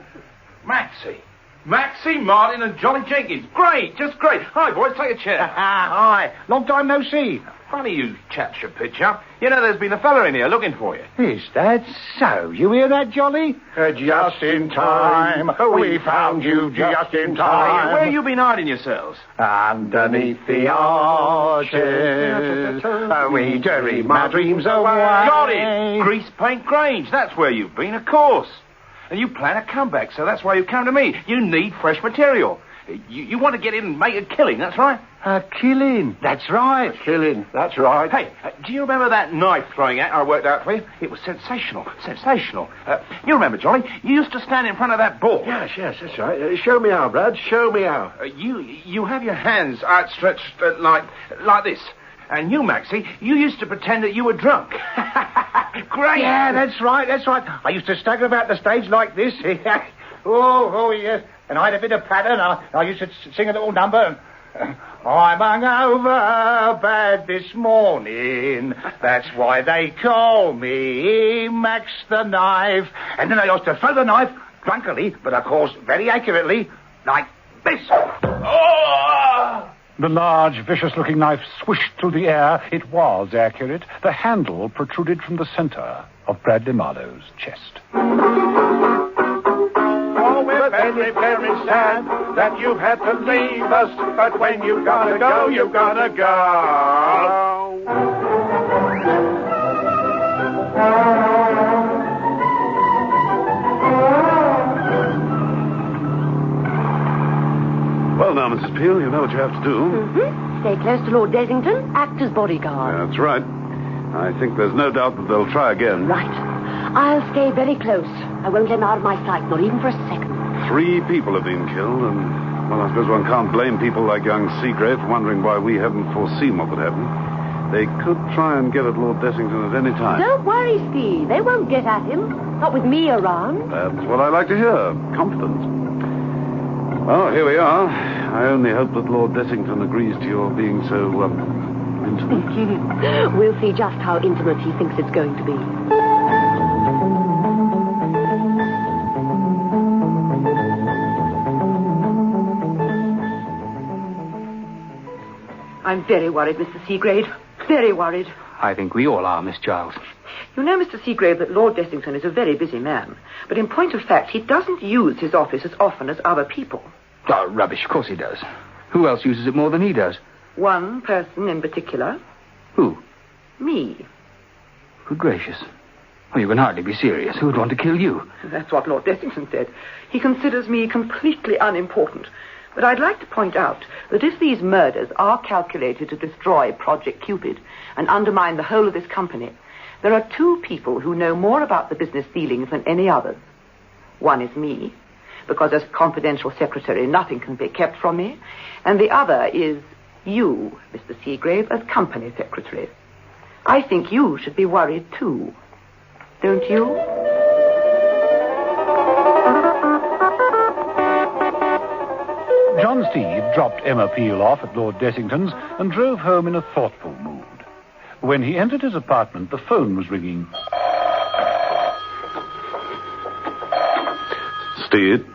Speaker 4: Maxie, Martin, and Johnny Jenkins. Great, just great. Hi, boys, take a chair.
Speaker 9: Hi. Long time no see.
Speaker 4: Funny you chaps should pitch up. You know, there's been a fella in here looking for you.
Speaker 9: Is that so? You hear that, Jolly?
Speaker 5: Just in time. We found you just in time.
Speaker 4: Where you been hiding yourselves?
Speaker 5: Underneath the arches. We dream my dreams away.
Speaker 4: Got it! Greasepaint Grange. That's where you've been, of course. And you plan a comeback, so that's why you come to me. You need fresh material. You want to get in and make a killing, that's right?
Speaker 9: A killing? That's right.
Speaker 5: A killing, that's right.
Speaker 4: Hey, do you remember that knife-throwing act I worked out for you? It was sensational. You remember, Johnny? You used to stand in front of that board.
Speaker 5: Yes, that's right. Show me how, Brad. Show me how.
Speaker 4: You have your hands outstretched like this. And you, Maxie, you used to pretend that you were drunk. Great.
Speaker 9: Yeah, that's right. I used to stagger about the stage like this. Oh, yes. And I had a bit of pattern. I used to sing a little number. I'm hungover bad this morning. That's why they call me Max the Knife. And then I used to throw the knife, drunkenly, but of course very accurately, like this. Oh!
Speaker 2: The large, vicious-looking knife swished through the air. It was accurate. The handle protruded from the center of Bradley Marlowe's chest.
Speaker 1: Oh, we're very, very sad that you've had to leave us, but when you've gotta go, you've gotta go.
Speaker 7: Well, now, Mrs. Peel, you know what you have to do.
Speaker 6: Mm-hmm. Stay close to Lord Dessington, act as bodyguard.
Speaker 7: That's right. I think there's no doubt that they'll try again.
Speaker 6: Right. I'll stay very close. I won't let him out of my sight, not even for a second.
Speaker 7: 3 people have been killed, and, well, I suppose one can't blame people like young Seagrave for wondering why we haven't foreseen what would happen. They could try and get at Lord Dessington at any time.
Speaker 6: Don't worry, Steed. They won't get at him. Not with me around.
Speaker 7: That's what I like to hear. Confidence. Well, here we are. I only hope that Lord Dessington agrees to your being so, intimate.
Speaker 6: We'll see just how intimate he thinks it's going to be.
Speaker 13: I'm very worried, Mr. Seagrave. Very worried.
Speaker 12: I think we all are, Miss Giles.
Speaker 13: You know, Mr. Seagrave, that Lord Dessington is a very busy man. But in point of fact, he doesn't use his office as often as other people.
Speaker 12: Oh, rubbish. Of course he does. Who else uses it more than he does?
Speaker 13: One person in particular.
Speaker 12: Who?
Speaker 13: Me.
Speaker 12: Good gracious. Well, you can hardly be serious. Who would want to kill you?
Speaker 13: That's what Lord Dessington said. He considers me completely unimportant. But I'd like to point out that if these murders are calculated to destroy Project Cupid and undermine the whole of this company, there are two people who know more about the business dealings than any others. One is me, because as confidential secretary, nothing can be kept from me. And the other is you, Mr. Seagrave, as company secretary. I think you should be worried, too. Don't you?
Speaker 2: John Steed dropped Emma Peel off at Lord Dessington's and drove home in a thoughtful mood. When he entered his apartment, the phone was ringing.
Speaker 7: Steed?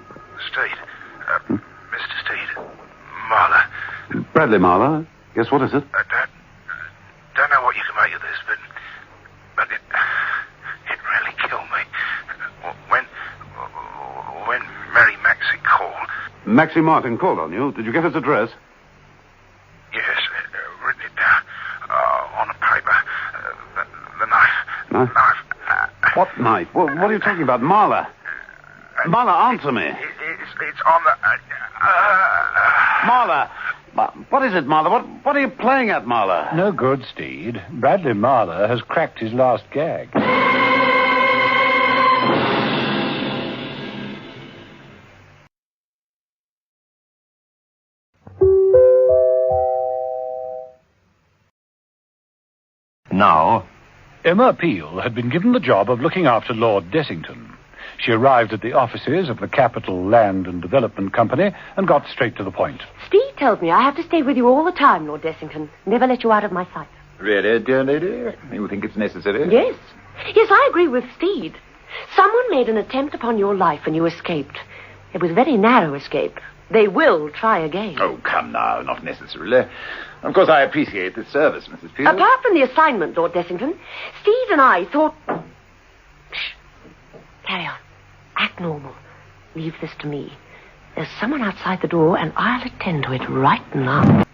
Speaker 14: Steed. Mr. Steed. Marla.
Speaker 7: Bradley Marla? Yes, what is it?
Speaker 14: Don't know what you can make of this, but it really killed me. When Mary Maxie called.
Speaker 7: Maxie Martin called on you. Did you get his address?
Speaker 14: Yes, written it down on a paper. The knife.
Speaker 7: Knife? What knife? What are you talking about? Marla? Marla, answer me.
Speaker 14: It's on the...
Speaker 7: Marla! What is it, Marla? What are you playing at, Marla?
Speaker 2: No good, Steed. Bradley Marla has cracked his last gag.
Speaker 11: Now,
Speaker 2: Emma Peel had been given the job of looking after Lord Dessington. She arrived at the offices of the Capital Land and Development Company and got straight to the point.
Speaker 6: Steve tells me I have to stay with you all the time, Lord Dessington. Never let you out of my sight.
Speaker 11: really, dear lady? You think it's necessary?
Speaker 6: Yes. Yes, I agree with Steed. Someone made an attempt upon your life and you escaped. It was a very narrow escape. They will try again.
Speaker 11: Oh, come now, not necessarily. Of course, I appreciate the service, Mrs. Peel.
Speaker 6: Apart from the assignment, Lord Dessington, Steed and I thought... Shh. Carry on. Act normal. Leave this to me. There's someone outside the door, and I'll attend to it right now.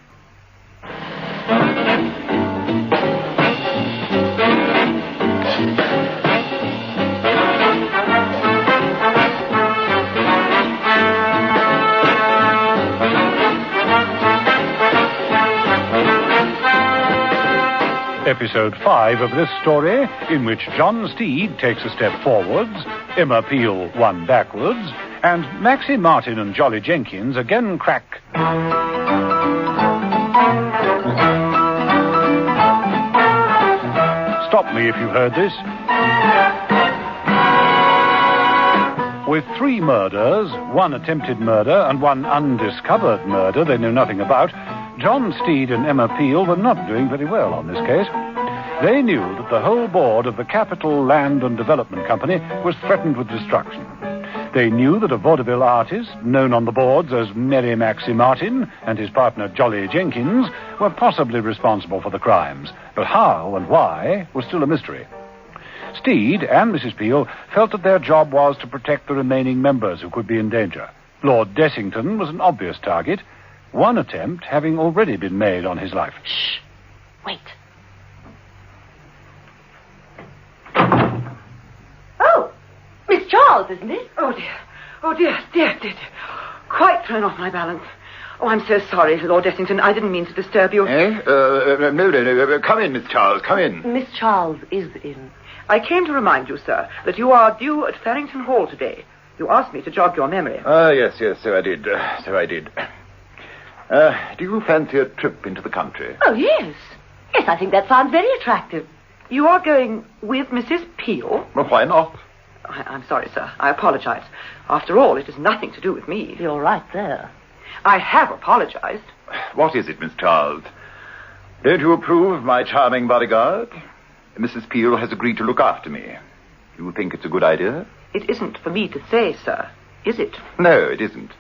Speaker 2: Episode 5 of this story, in which John Steed takes a step forwards, Emma Peel one backwards, and Maxie Martin and Jolly Jenkins again crack. Stop me if you've heard this. With 3 murders, 1 attempted murder, and 1 undiscovered murder they knew nothing about, John Steed and Emma Peel were not doing very well on this case. They knew that the whole board of the Capital Land and Development Company was threatened with destruction. They knew that a vaudeville artist, known on the boards as Merry Maxie Martin, and his partner Jolly Jenkins, were possibly responsible for the crimes. But how and why was still a mystery. Steed and Mrs. Peel felt that their job was to protect the remaining members who could be in danger. Lord Dessington was an obvious target, one attempt having already been made on his life.
Speaker 6: Shh. Wait. Oh, Miss Charles, isn't it?
Speaker 13: Oh, dear. Oh, dear, dear, dear, dear. Quite thrown off my balance. Oh, I'm so sorry, Lord Dessington. I didn't mean to disturb you.
Speaker 11: No. Come in, Miss Charles, come in.
Speaker 6: Miss Charles is in.
Speaker 13: I came to remind you, sir, that you are due at Farrington Hall today. You asked me to jog your memory.
Speaker 11: Yes, so I did. Do you fancy a trip into the country?
Speaker 6: Oh, yes. Yes, I think that sounds very attractive.
Speaker 13: You are going with Mrs. Peel?
Speaker 11: Well, why not?
Speaker 13: I'm sorry, sir. I apologize. After all, it has nothing to do with me.
Speaker 6: You're right there.
Speaker 13: I have apologized.
Speaker 11: What is it, Miss Charles? Don't you approve of my charming bodyguard? Mrs. Peel has agreed to look after me. You think it's a good idea?
Speaker 13: It isn't for me to say, sir, is it?
Speaker 11: No, it isn't.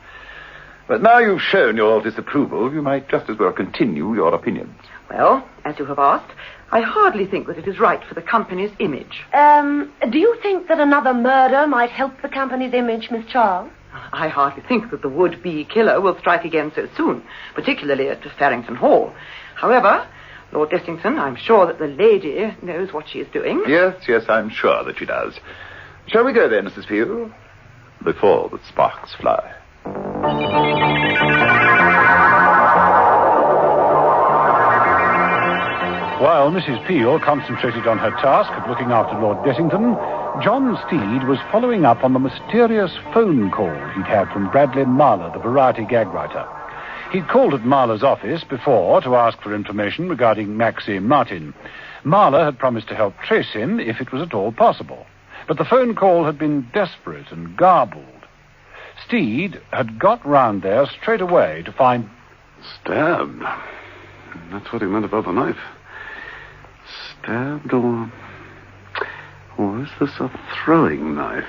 Speaker 11: But now you've shown your disapproval, you might just as well continue your opinions.
Speaker 13: Well, as you have asked, I hardly think that it is right for the company's image.
Speaker 6: Do you think that another murder might help the company's image, Miss Charles?
Speaker 13: I hardly think that the would-be killer will strike again so soon, particularly at Farrington Hall. However, Lord Dessington, I'm sure that the lady knows what she is doing.
Speaker 11: Yes, I'm sure that she does. Shall we go then, Mrs. Peel? Before the sparks fly.
Speaker 2: While Mrs. Peel concentrated on her task of looking after Lord Dessington, John Steed was following up on the mysterious phone call he'd had from Bradley Marler, the variety gag writer. He'd called at Marler's office before to ask for information regarding Maxie Martin. Marler had promised to help trace him if it was at all possible. But the phone call had been desperate and garbled. Steed had got round there straight away to find...
Speaker 7: Stabbed. That's what he meant about the knife. Stabbed or is this a throwing knife?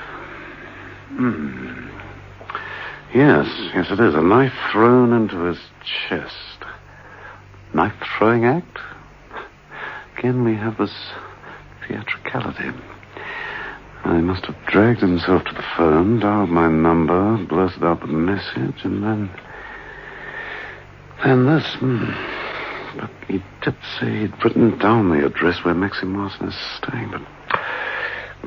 Speaker 7: Yes, it is. A knife thrown into his chest. Knife-throwing act? Again, we have this theatricality. He must have dragged himself to the phone, dialed my number, blurted out the message, and then this. But he did say he'd written down the address where Maxie Martin is staying, but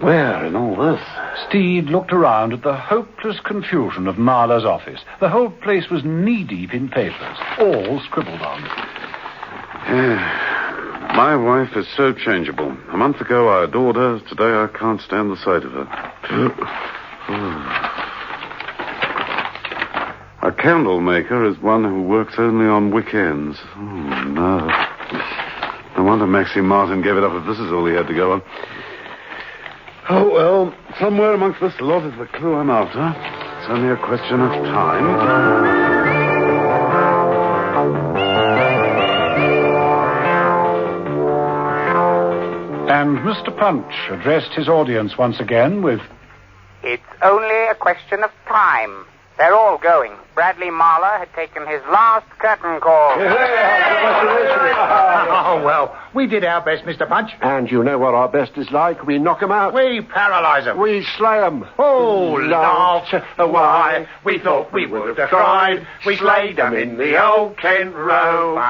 Speaker 7: where in all this?
Speaker 2: Steed looked around at the hopeless confusion of Marler's office. The whole place was knee-deep in papers, all scribbled on.
Speaker 7: My wife is so changeable. A month ago I adored her. Today I can't stand the sight of her. A candle maker is one who works only on weekends. Oh, no. No wonder Maxie Martin gave it up if this is all he had to go on. Oh, well, somewhere amongst this lot is the clue I'm after. It's only a question of time.
Speaker 2: And Mr. Punch addressed his audience once again with...
Speaker 8: It's only a question of time. They're all going. Bradley Marler had taken his last curtain call.
Speaker 9: Oh, well, we did our best, Mr. Punch.
Speaker 5: And you know what our best is like? We knock 'em out.
Speaker 9: We paralyze 'em.
Speaker 5: We slay 'em.
Speaker 9: Oh, laugh. Why? We thought we would have tried. We slayed 'em in the old Kent Road.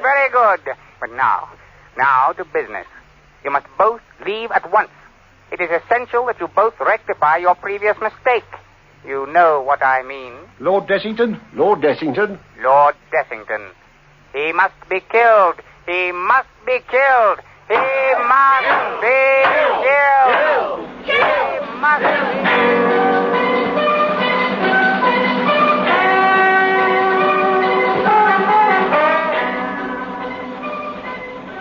Speaker 8: Very good. But now to business. You must both leave at once. It is essential that you both rectify your previous mistake. You know what I mean.
Speaker 9: Lord Dessington?
Speaker 5: Lord Dessington?
Speaker 8: Lord Dessington. He must be killed. He must be killed. He must be killed. He must be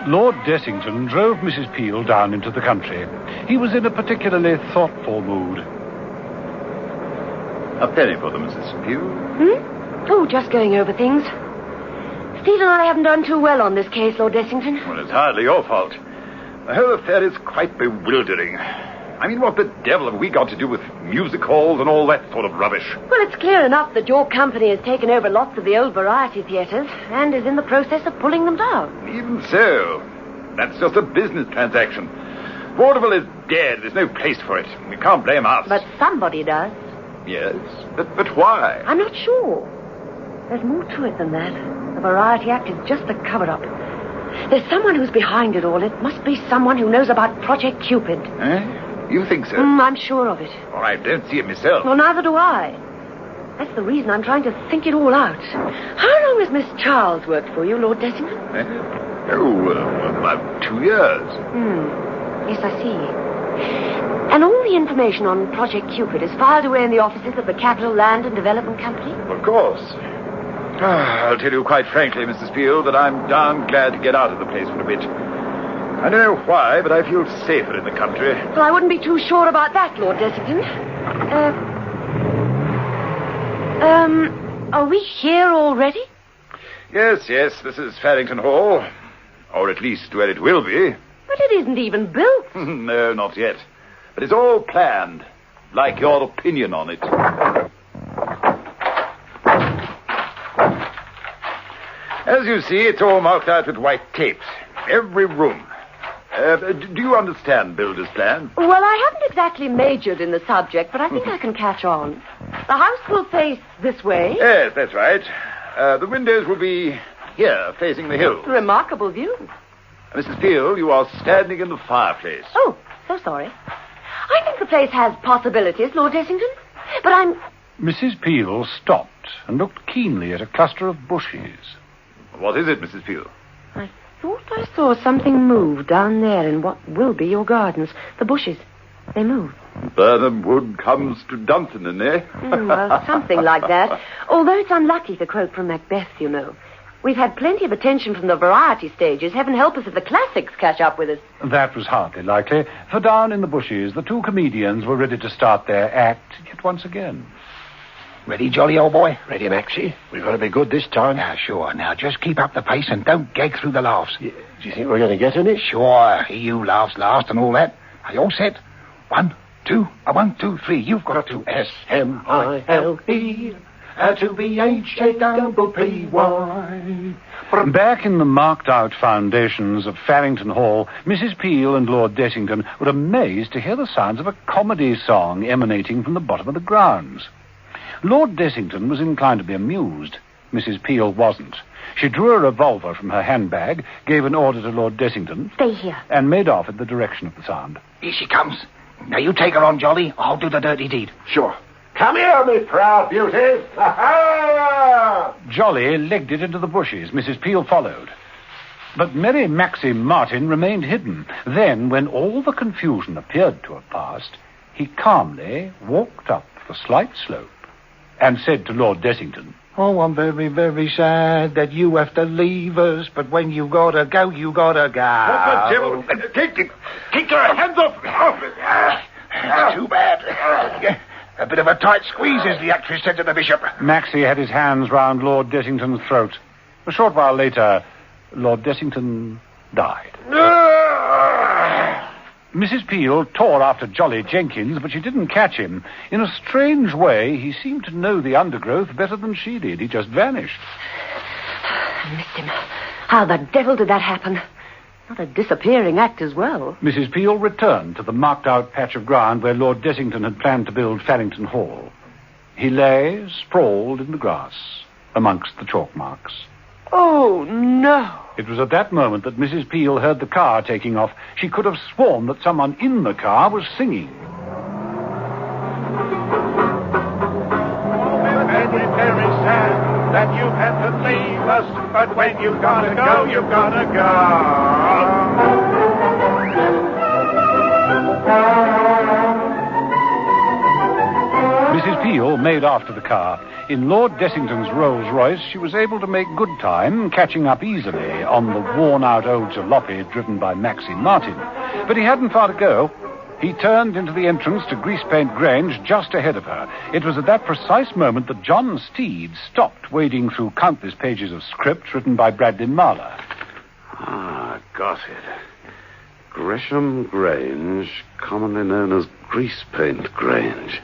Speaker 2: Lord Dessington drove Mrs. Peel down into the country. He was in a particularly thoughtful mood.
Speaker 11: A penny for them, Mrs. Peel.
Speaker 6: Oh, just going over things. Steed and I haven't done too well on this case, Lord Dessington.
Speaker 11: Well, it's hardly your fault. The whole affair is quite bewildering. I mean, what the devil have we got to do with music halls and all that sort of rubbish?
Speaker 6: Well, it's clear enough that your company has taken over lots of the old variety theatres and is in the process of pulling them down.
Speaker 11: Even so, that's just a business transaction. Vaudeville is dead. There's no place for it. We can't blame us.
Speaker 6: But somebody does.
Speaker 11: Yes, but why?
Speaker 6: I'm not sure. There's more to it than that. The Variety Act is just a cover-up. There's someone who's behind it all. It must be someone who knows about Project Cupid.
Speaker 11: Eh? You think so?
Speaker 6: I'm sure of it.
Speaker 11: Well, I don't see it myself.
Speaker 6: Well, neither do I. That's the reason I'm trying to think it all out. How long has Miss Charles worked for you, Lord Dessington?
Speaker 11: About 2 years.
Speaker 6: Yes, I see. And all the information on Project Cupid is filed away in the offices of the Capital Land and Development Company?
Speaker 11: Of course. I'll tell you quite frankly, Mrs. Peel, that I'm darn glad to get out of the place for a bit. I don't know why, but I feel safer in the country.
Speaker 6: Well, I wouldn't be too sure about that, Lord Dessington. Are we here already?
Speaker 11: Yes, this is Farrington Hall. Or at least where it will be.
Speaker 6: But it isn't even built.
Speaker 11: No, not yet. But it's all planned. Like your opinion on it. As you see, it's all marked out with white tape. Every room. Do you understand Builder's plan?
Speaker 6: Well, I haven't exactly majored in the subject, but I think I can catch on. The house will face this way.
Speaker 11: Yes, that's right. The windows will be here, facing the hill.
Speaker 6: Remarkable view.
Speaker 11: Mrs. Peel, you are standing in the fireplace.
Speaker 6: Oh, so sorry. I think the place has possibilities, Lord Essington. But I'm...
Speaker 2: Mrs. Peel stopped and looked keenly at a cluster of bushes.
Speaker 11: What is it, Mrs. Peel?
Speaker 6: I thought I saw something move down there in what will be your gardens. The bushes. They move.
Speaker 11: Burnham Wood comes to Dunton, eh?
Speaker 6: Well, something like that. Although it's unlucky to quote from Macbeth, you know. We've had plenty of attention from the variety stages. Heaven help us if the classics catch up with us.
Speaker 2: That was hardly likely, for down in the bushes, the two comedians were ready to start their act yet once again.
Speaker 9: Ready, Jolly, old boy?
Speaker 5: Ready, Maxie. We've got to be good this time.
Speaker 9: Yeah, sure. Now, just keep up the pace and don't gag through the laughs.
Speaker 5: Yeah. Do you think we're going to get any?
Speaker 9: Sure. He who laughs last and all that. Are you all set? 1, 2, 1, 2, 3. You've got to S-M-I-L-E. To be H-A-double-P-Y.
Speaker 2: Back in the marked-out foundations of Farrington Hall, Mrs. Peel and Lord Dessington were amazed to hear the sounds of a comedy song emanating from the bottom of the grounds. Lord Dessington was inclined to be amused. Mrs. Peel wasn't. She drew a revolver from her handbag, gave an order to Lord Dessington...
Speaker 6: Stay here.
Speaker 2: ...and made off in the direction of the sound.
Speaker 9: Here she comes. Now, you take her on, Jolly. I'll do the dirty deed.
Speaker 5: Sure. Come here, me proud beauties. Ha-ha!
Speaker 2: Jolly legged it into the bushes. Mrs. Peel followed. But Mary Maxim Martin remained hidden. Then, when all the confusion appeared to have passed, he calmly walked up the slight slope and said to Lord Dessington,
Speaker 9: Oh, I'm very, very sad that you have to leave us, but when you gotta go, you gotta go.
Speaker 11: What the devil? Keep your hands off!
Speaker 9: That's too bad. A bit of a tight squeeze, as the actress said to the bishop.
Speaker 2: Maxie had his hands round Lord Dessington's throat. A short while later, Lord Dessington died. Mrs. Peel tore after Jolly Jenkins, but she didn't catch him. In a strange way, he seemed to know the undergrowth better than she did. He just vanished.
Speaker 6: I missed him. How the devil did that happen? Not a disappearing act as well.
Speaker 2: Mrs. Peel returned to the marked-out patch of ground where Lord Dessington had planned to build Farrington Hall. He lay sprawled in the grass amongst the chalk marks.
Speaker 6: Oh, no.
Speaker 2: It was at that moment that Mrs. Peel heard the car taking off. She could have sworn that someone in the car was singing.
Speaker 1: Very, very sad that you've had to leave us, but when you've gotta go, you've gotta
Speaker 2: Mrs. Peel made after the car. In Lord Dessington's Rolls-Royce, she was able to make good time, catching up easily on the worn-out old jalopy driven by Maxie Martin. But he hadn't far to go. He turned into the entrance to Greasepaint Grange just ahead of her. It was at that precise moment that John Steed stopped wading through countless pages of script written by Bradley Marlowe.
Speaker 7: Ah, got it. Gresham Grange, commonly known as Greasepaint Grange.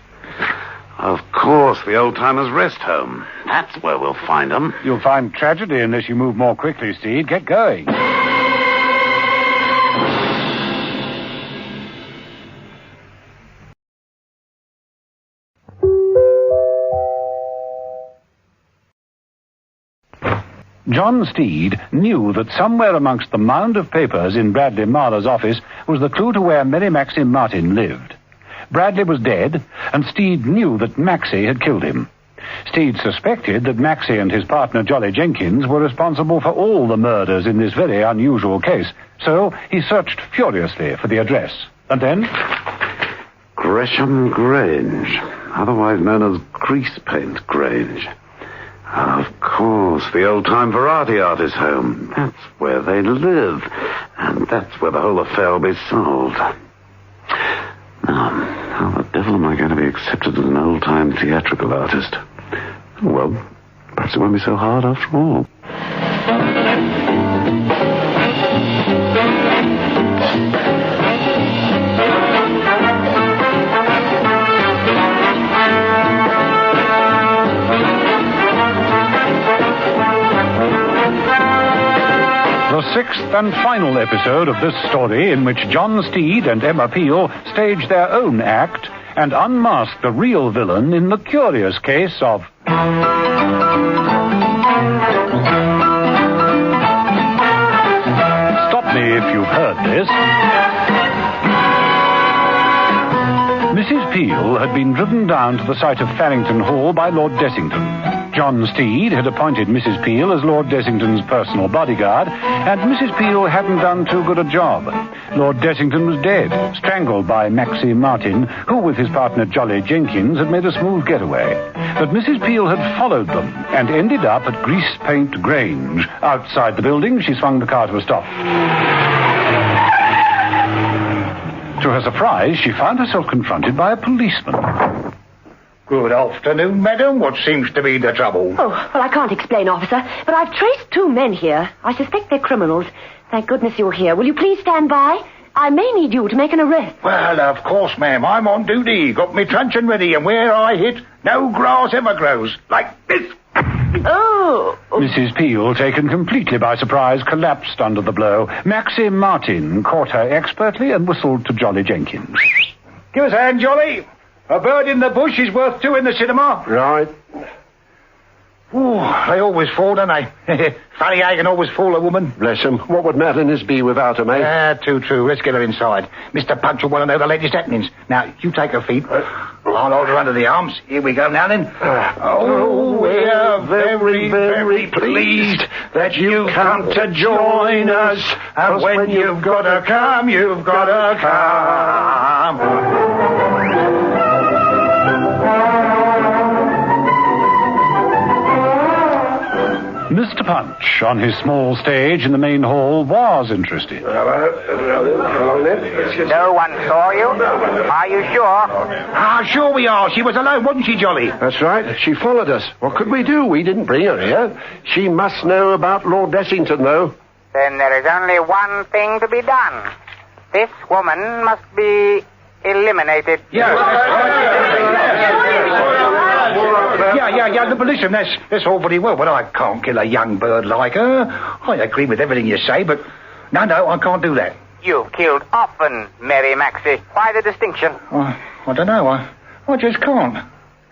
Speaker 7: Of course, the old-timers' rest home. That's where we'll find them.
Speaker 2: You'll find tragedy unless you move more quickly, Steed. Get going. John Steed knew that somewhere amongst the mound of papers in Bradley Marlowe's office was the clue to where Mary Maxim Martin lived. Bradley was dead, and Steed knew that Maxie had killed him. Steed suspected that Maxie and his partner Jolly Jenkins were responsible for all the murders in this very unusual case. So he searched furiously for the address. And then...
Speaker 7: Gresham Grange, otherwise known as Greasepaint Grange. Of course, the old-time variety artist home. That's where they live, and that's where the whole affair will be solved. Now, how the devil am I going to be accepted as an old-time theatrical artist? Oh, well, perhaps it won't be so hard after all.
Speaker 2: The sixth and final episode of this story, in which John Steed and Emma Peel stage their own act and unmask the real villain in the curious case of... Stop me if you've heard this. Mrs. Peel had been driven down to the site of Farrington Hall by Lord Dessington. John Steed had appointed Mrs. Peel as Lord Dessington's personal bodyguard, and Mrs. Peel hadn't done too good a job. Lord Dessington was dead, strangled by Maxie Martin, who, with his partner Jolly Jenkins, had made a smooth getaway. But Mrs. Peel had followed them and ended up at Grease Paint Grange. Outside the building, she swung the car to a stop. To her surprise, she found herself confronted by a policeman.
Speaker 9: Good afternoon, madam. What seems to be the trouble?
Speaker 6: Oh, well, I can't explain, officer, but I've traced 2 men here. I suspect they're criminals. Thank goodness you're here. Will you please stand by? I may need you to make an arrest.
Speaker 9: Well, of course, ma'am. I'm on duty. Got me truncheon ready, and where I hit, no grass ever grows. Like this.
Speaker 6: Oh.
Speaker 2: Mrs. Peel, taken completely by surprise, collapsed under the blow. Maxie Martin caught her expertly and whistled to Jolly Jenkins.
Speaker 9: Give us a hand, Jolly. A bird in the bush is worth 2 in the cinema.
Speaker 5: Right.
Speaker 9: Ooh, they always fall, don't they? Funny I can always fool a woman.
Speaker 5: Bless him. What would Madness be without him, eh?
Speaker 9: Too true. Let's get her inside. Mr. Punch will want to know the latest happenings. Now, you take her feet. I'll hold her under the arms. Here we go now, then. We're very, very pleased that you come to join us. And when you've got to come, you've got to come.
Speaker 2: Mr. Punch, on his small stage in the main hall, was interested.
Speaker 8: No one saw you? Are you sure?
Speaker 9: Sure we are. She was alone, wasn't she, Jolly?
Speaker 5: That's right. She followed us. What could we do? We didn't bring her here. She must know about Lord Dessington, though.
Speaker 8: Then there is only one thing to be done. This woman must be eliminated.
Speaker 9: Yeah, but listen, that's all very well, but I can't kill a young bird like her. I agree with everything you say, but no, I can't do that.
Speaker 8: You've killed often, Mary Maxie. Why the distinction?
Speaker 9: I don't know. I just can't.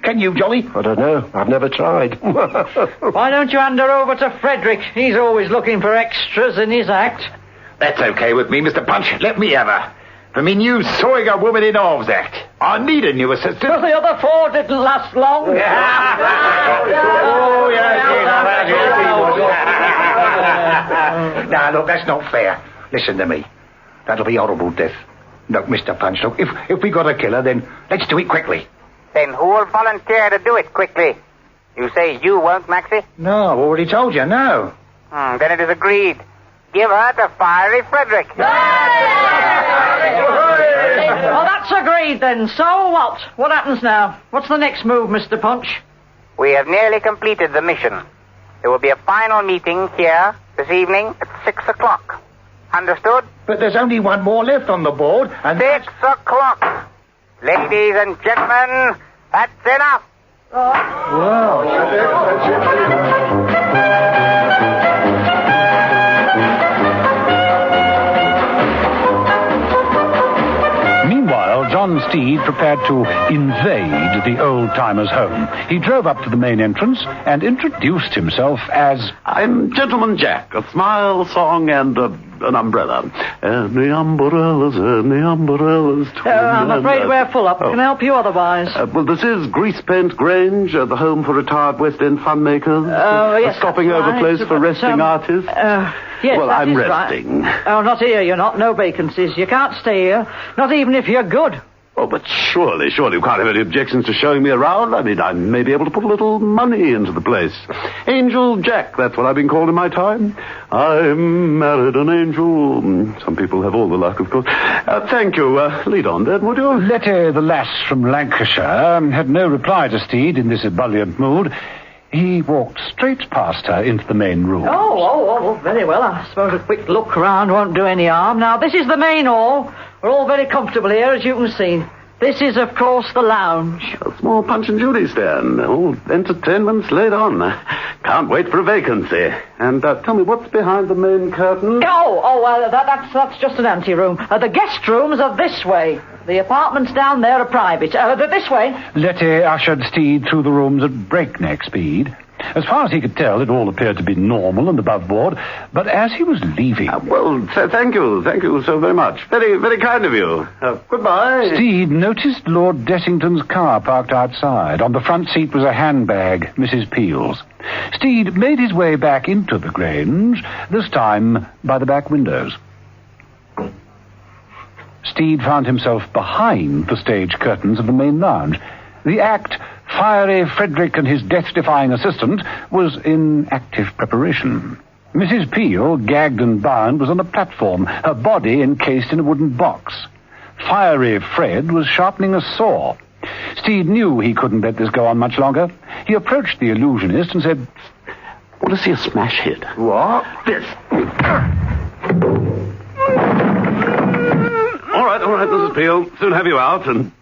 Speaker 9: Can you, Jolly?
Speaker 5: I don't know. I've never tried.
Speaker 15: Why don't you hand her over to Frederick? He's always looking for extras in his act.
Speaker 9: That's okay with me, Mr. Punch. Let me have her. For me new sawing a woman in arms act. I need a new assistant.
Speaker 15: Well, the other 4 didn't last long.
Speaker 9: Now, look, that's not fair. Listen to me. That'll be horrible death. Look, Mr. Punch, look, if we got to kill her, then let's do it quickly.
Speaker 8: Then who will volunteer to do it quickly? You say you won't, Maxie?
Speaker 9: No, I've already told you, no.
Speaker 8: Then it is agreed. Give her to Fiery Frederick.
Speaker 15: Well, that's agreed then. So what? What happens now? What's the next move, Mr. Punch?
Speaker 8: We have nearly completed the mission. There will be a final meeting here this evening at 6 o'clock. Understood?
Speaker 9: But there's only one more left on the board, and
Speaker 8: 6 o'clock. Ladies and gentlemen, that's enough.
Speaker 2: Meanwhile, John Steed prepared to invade the old-timer's home. He drove up to the main entrance and introduced himself as...
Speaker 7: I'm Gentleman Jack, a smile, song, and an umbrella. Any umbrellas,
Speaker 15: I'm afraid we're full up. Can I help you otherwise?
Speaker 7: Well, this is Grease Paint Grange, the home for retired West End fun makers.
Speaker 15: Yes,
Speaker 7: a stopping-over place for resting artists.
Speaker 15: Yes,
Speaker 7: well, I'm resting.
Speaker 15: Right. Oh, not here, you're not. No vacancies. You can't stay here. Not even if you're good.
Speaker 7: Oh, but surely you can't have any objections to showing me around. I mean, I may be able to put a little money into the place. Angel Jack, that's what I've been called in my time. I'm married an angel. Some people have all the luck, of course. Thank you. Lead on, then, would you?
Speaker 2: Letty, the lass from Lancashire, had no reply to Steed in this ebullient mood. He walked straight past her into the main room.
Speaker 15: Oh, very well. I suppose a quick look round won't do any harm. Now, this is the main hall. We're all very comfortable here, as you can see. This is, of course, the lounge.
Speaker 7: A small Punch and Judy stand. All entertainment's laid on. Can't wait for a vacancy. And tell me, what's behind the main curtain?
Speaker 15: That's just an anteroom. The guest rooms are this way. The apartments down there are private. They're this way.
Speaker 2: Letty ushered Steed through the rooms at breakneck speed. As far as he could tell, it all appeared to be normal and above board. But as he was leaving...
Speaker 7: Thank you so very much. Very, very kind of you. Goodbye.
Speaker 2: Steed noticed Lord Dessington's car parked outside. On the front seat was a handbag, Mrs. Peel's. Steed made his way back into the Grange, this time by the back windows. Steed found himself behind the stage curtains of the main lounge. The act, Fiery Frederick and his death-defying assistant, was in active preparation. Mrs. Peel, gagged and bound, was on a platform, her body encased in a wooden box. Fiery Fred was sharpening a saw. Steed knew he couldn't let this go on much longer. He approached the illusionist and said,
Speaker 7: "Want to see a smash hit?"
Speaker 5: What?
Speaker 7: This. All right, Mrs. Peel. Soon have you out and...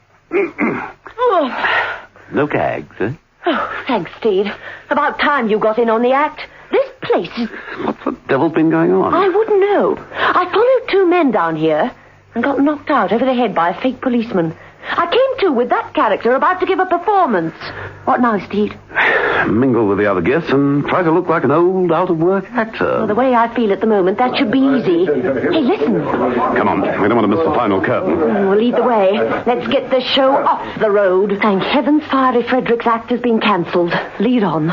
Speaker 7: No gags, eh?
Speaker 6: Oh, thanks, Steed. About time you got in on the act. This place is...
Speaker 7: What the devil's been going on?
Speaker 6: I wouldn't know. I followed two men down here and got knocked out over the head by a fake policeman. I came to with that character about to give a performance. What now, Steed?
Speaker 7: Mingle with the other guests and try to look like an old, out-of-work actor.
Speaker 6: Well, the way I feel at the moment, that should be easy. Hey, listen.
Speaker 7: Come on, we don't want to miss the final curtain.
Speaker 6: We'll lead the way. Let's get this show off the road. Thank heavens Fiery Frederick's act has been cancelled. Lead on.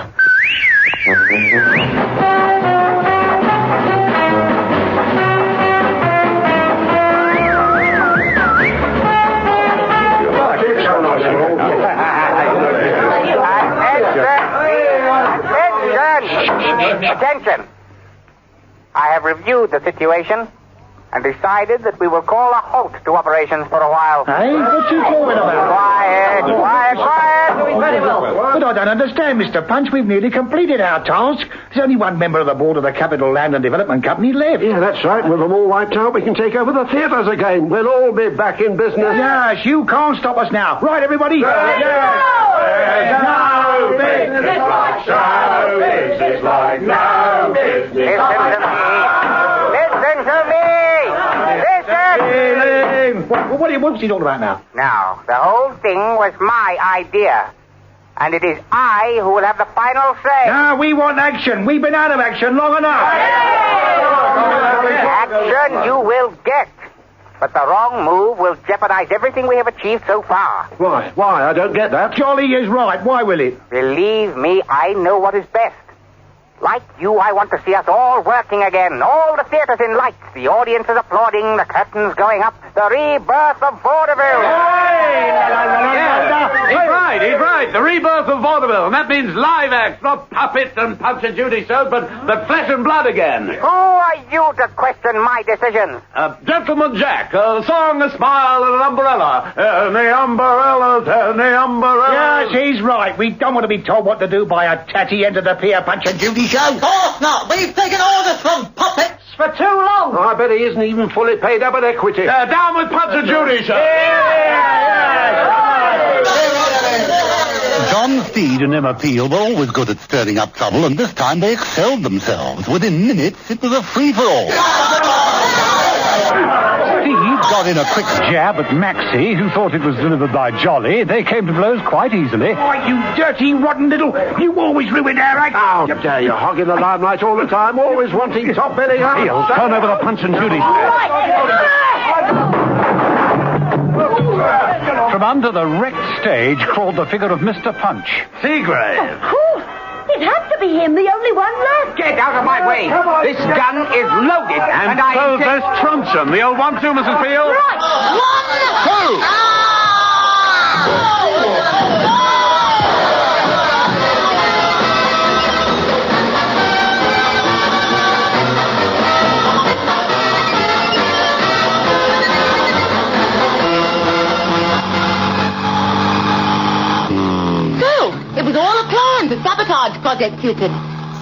Speaker 8: Attention! I have reviewed the situation and decided that we will call a halt to operations for a while.
Speaker 9: Hey, what you talking about?
Speaker 8: Quiet!
Speaker 9: Very well. But I don't understand, Mr. Punch. We've nearly completed our task. There's only one member of the board of the Capital Land and Development Company left.
Speaker 5: Yeah, that's right. With them all wiped out, we can take over the theatres again. We'll all be back in business.
Speaker 9: Yes, you can't stop us now. Right, everybody?
Speaker 1: There's no business like show business like no business
Speaker 8: Listen to me! Listen!
Speaker 9: What's he talking about now?
Speaker 8: Now, the whole thing was my idea. And it is I who will have the final say.
Speaker 9: No, we want action. We've been out of action long enough.
Speaker 8: Action you will get. But the wrong move will jeopardize everything we have achieved so far.
Speaker 5: Why? I don't get that.
Speaker 9: Jolly is right. Why will it?
Speaker 8: Believe me, I know what is best. Like you, I want to see us all working again. All the theatres in lights, the audiences applauding, the curtains going up, the rebirth of vaudeville.
Speaker 7: He's right. The rebirth of vaudeville. And that means live acts, not puppets and Punch and Judy shows, but flesh and blood again.
Speaker 8: Who are you to question my decisions?
Speaker 7: Gentleman Jack, a song, a smile, and an umbrella. And the umbrellas, and the umbrellas.
Speaker 9: Yes, he's right. We don't want to be told what to do by a tatty end of the pier Punch and Judy show.
Speaker 15: Of course not. We've taken orders from puppets for too long.
Speaker 5: I bet he isn't even fully paid up at equity.
Speaker 7: Down with Punch and Judy show.
Speaker 2: John Steed and Emma Peel were always good at stirring up trouble, and this time they excelled themselves. Within minutes, it was a free-for-all. Steed got in a quick jab at Maxie, who thought it was delivered by Jolly. They came to blows quite easily.
Speaker 9: Oh, you dirty, rotten little... You always ruin our act.
Speaker 5: How dare you, hogging the limelight all the time, always wanting top billing.
Speaker 2: Peel, turn over the Punch and Judy. From under the wrecked stage crawled the figure of Mr. Punch.
Speaker 7: Seagrave.
Speaker 6: It had to be him, the only one left.
Speaker 8: Get out of my way. This gun is loaded.
Speaker 7: And so there's Truncheon. The old one too, Mrs. Peel.
Speaker 6: Right.
Speaker 16: It was all a plan to sabotage project suited.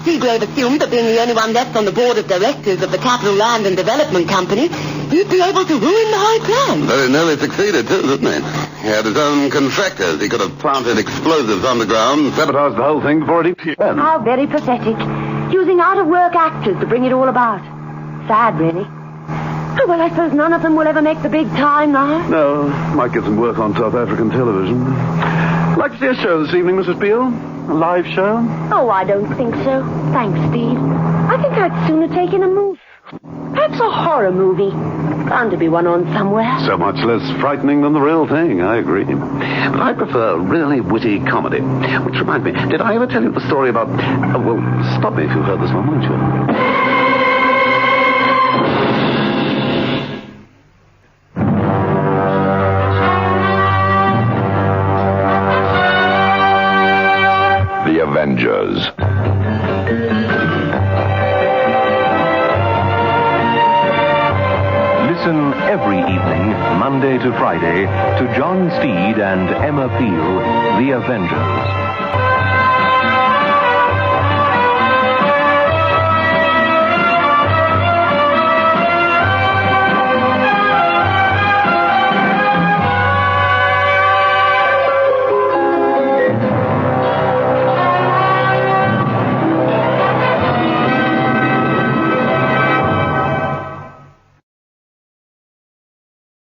Speaker 16: Seagrave assumed that being the only one left on the board of directors of the Capital Land and Development Company, he'd be able to ruin the high plan.
Speaker 17: Very nearly succeeded, too, didn't he? He had his own contractors. He could have planted explosives underground, sabotaged the whole thing before it even began.
Speaker 6: How very pathetic. Using out-of-work actors to bring it all about. Sad, really. Oh, well, I suppose none of them will ever make the big time now.
Speaker 7: No, might get some work on South African television. Like to see a show this evening, Mrs. Beale? A live show?
Speaker 6: Oh, I don't think so. Thanks, Steve. I think I'd sooner take in a movie. Perhaps a horror movie. Bound to be one on somewhere.
Speaker 7: So much less frightening than the real thing, I agree. But I prefer really witty comedy. Which reminds me, did I ever tell you the story about... well, stop me if you've heard this one, won't you?
Speaker 18: The Avengers. Listen every evening, Monday to Friday, to John Steed and Emma Peel, The Avengers.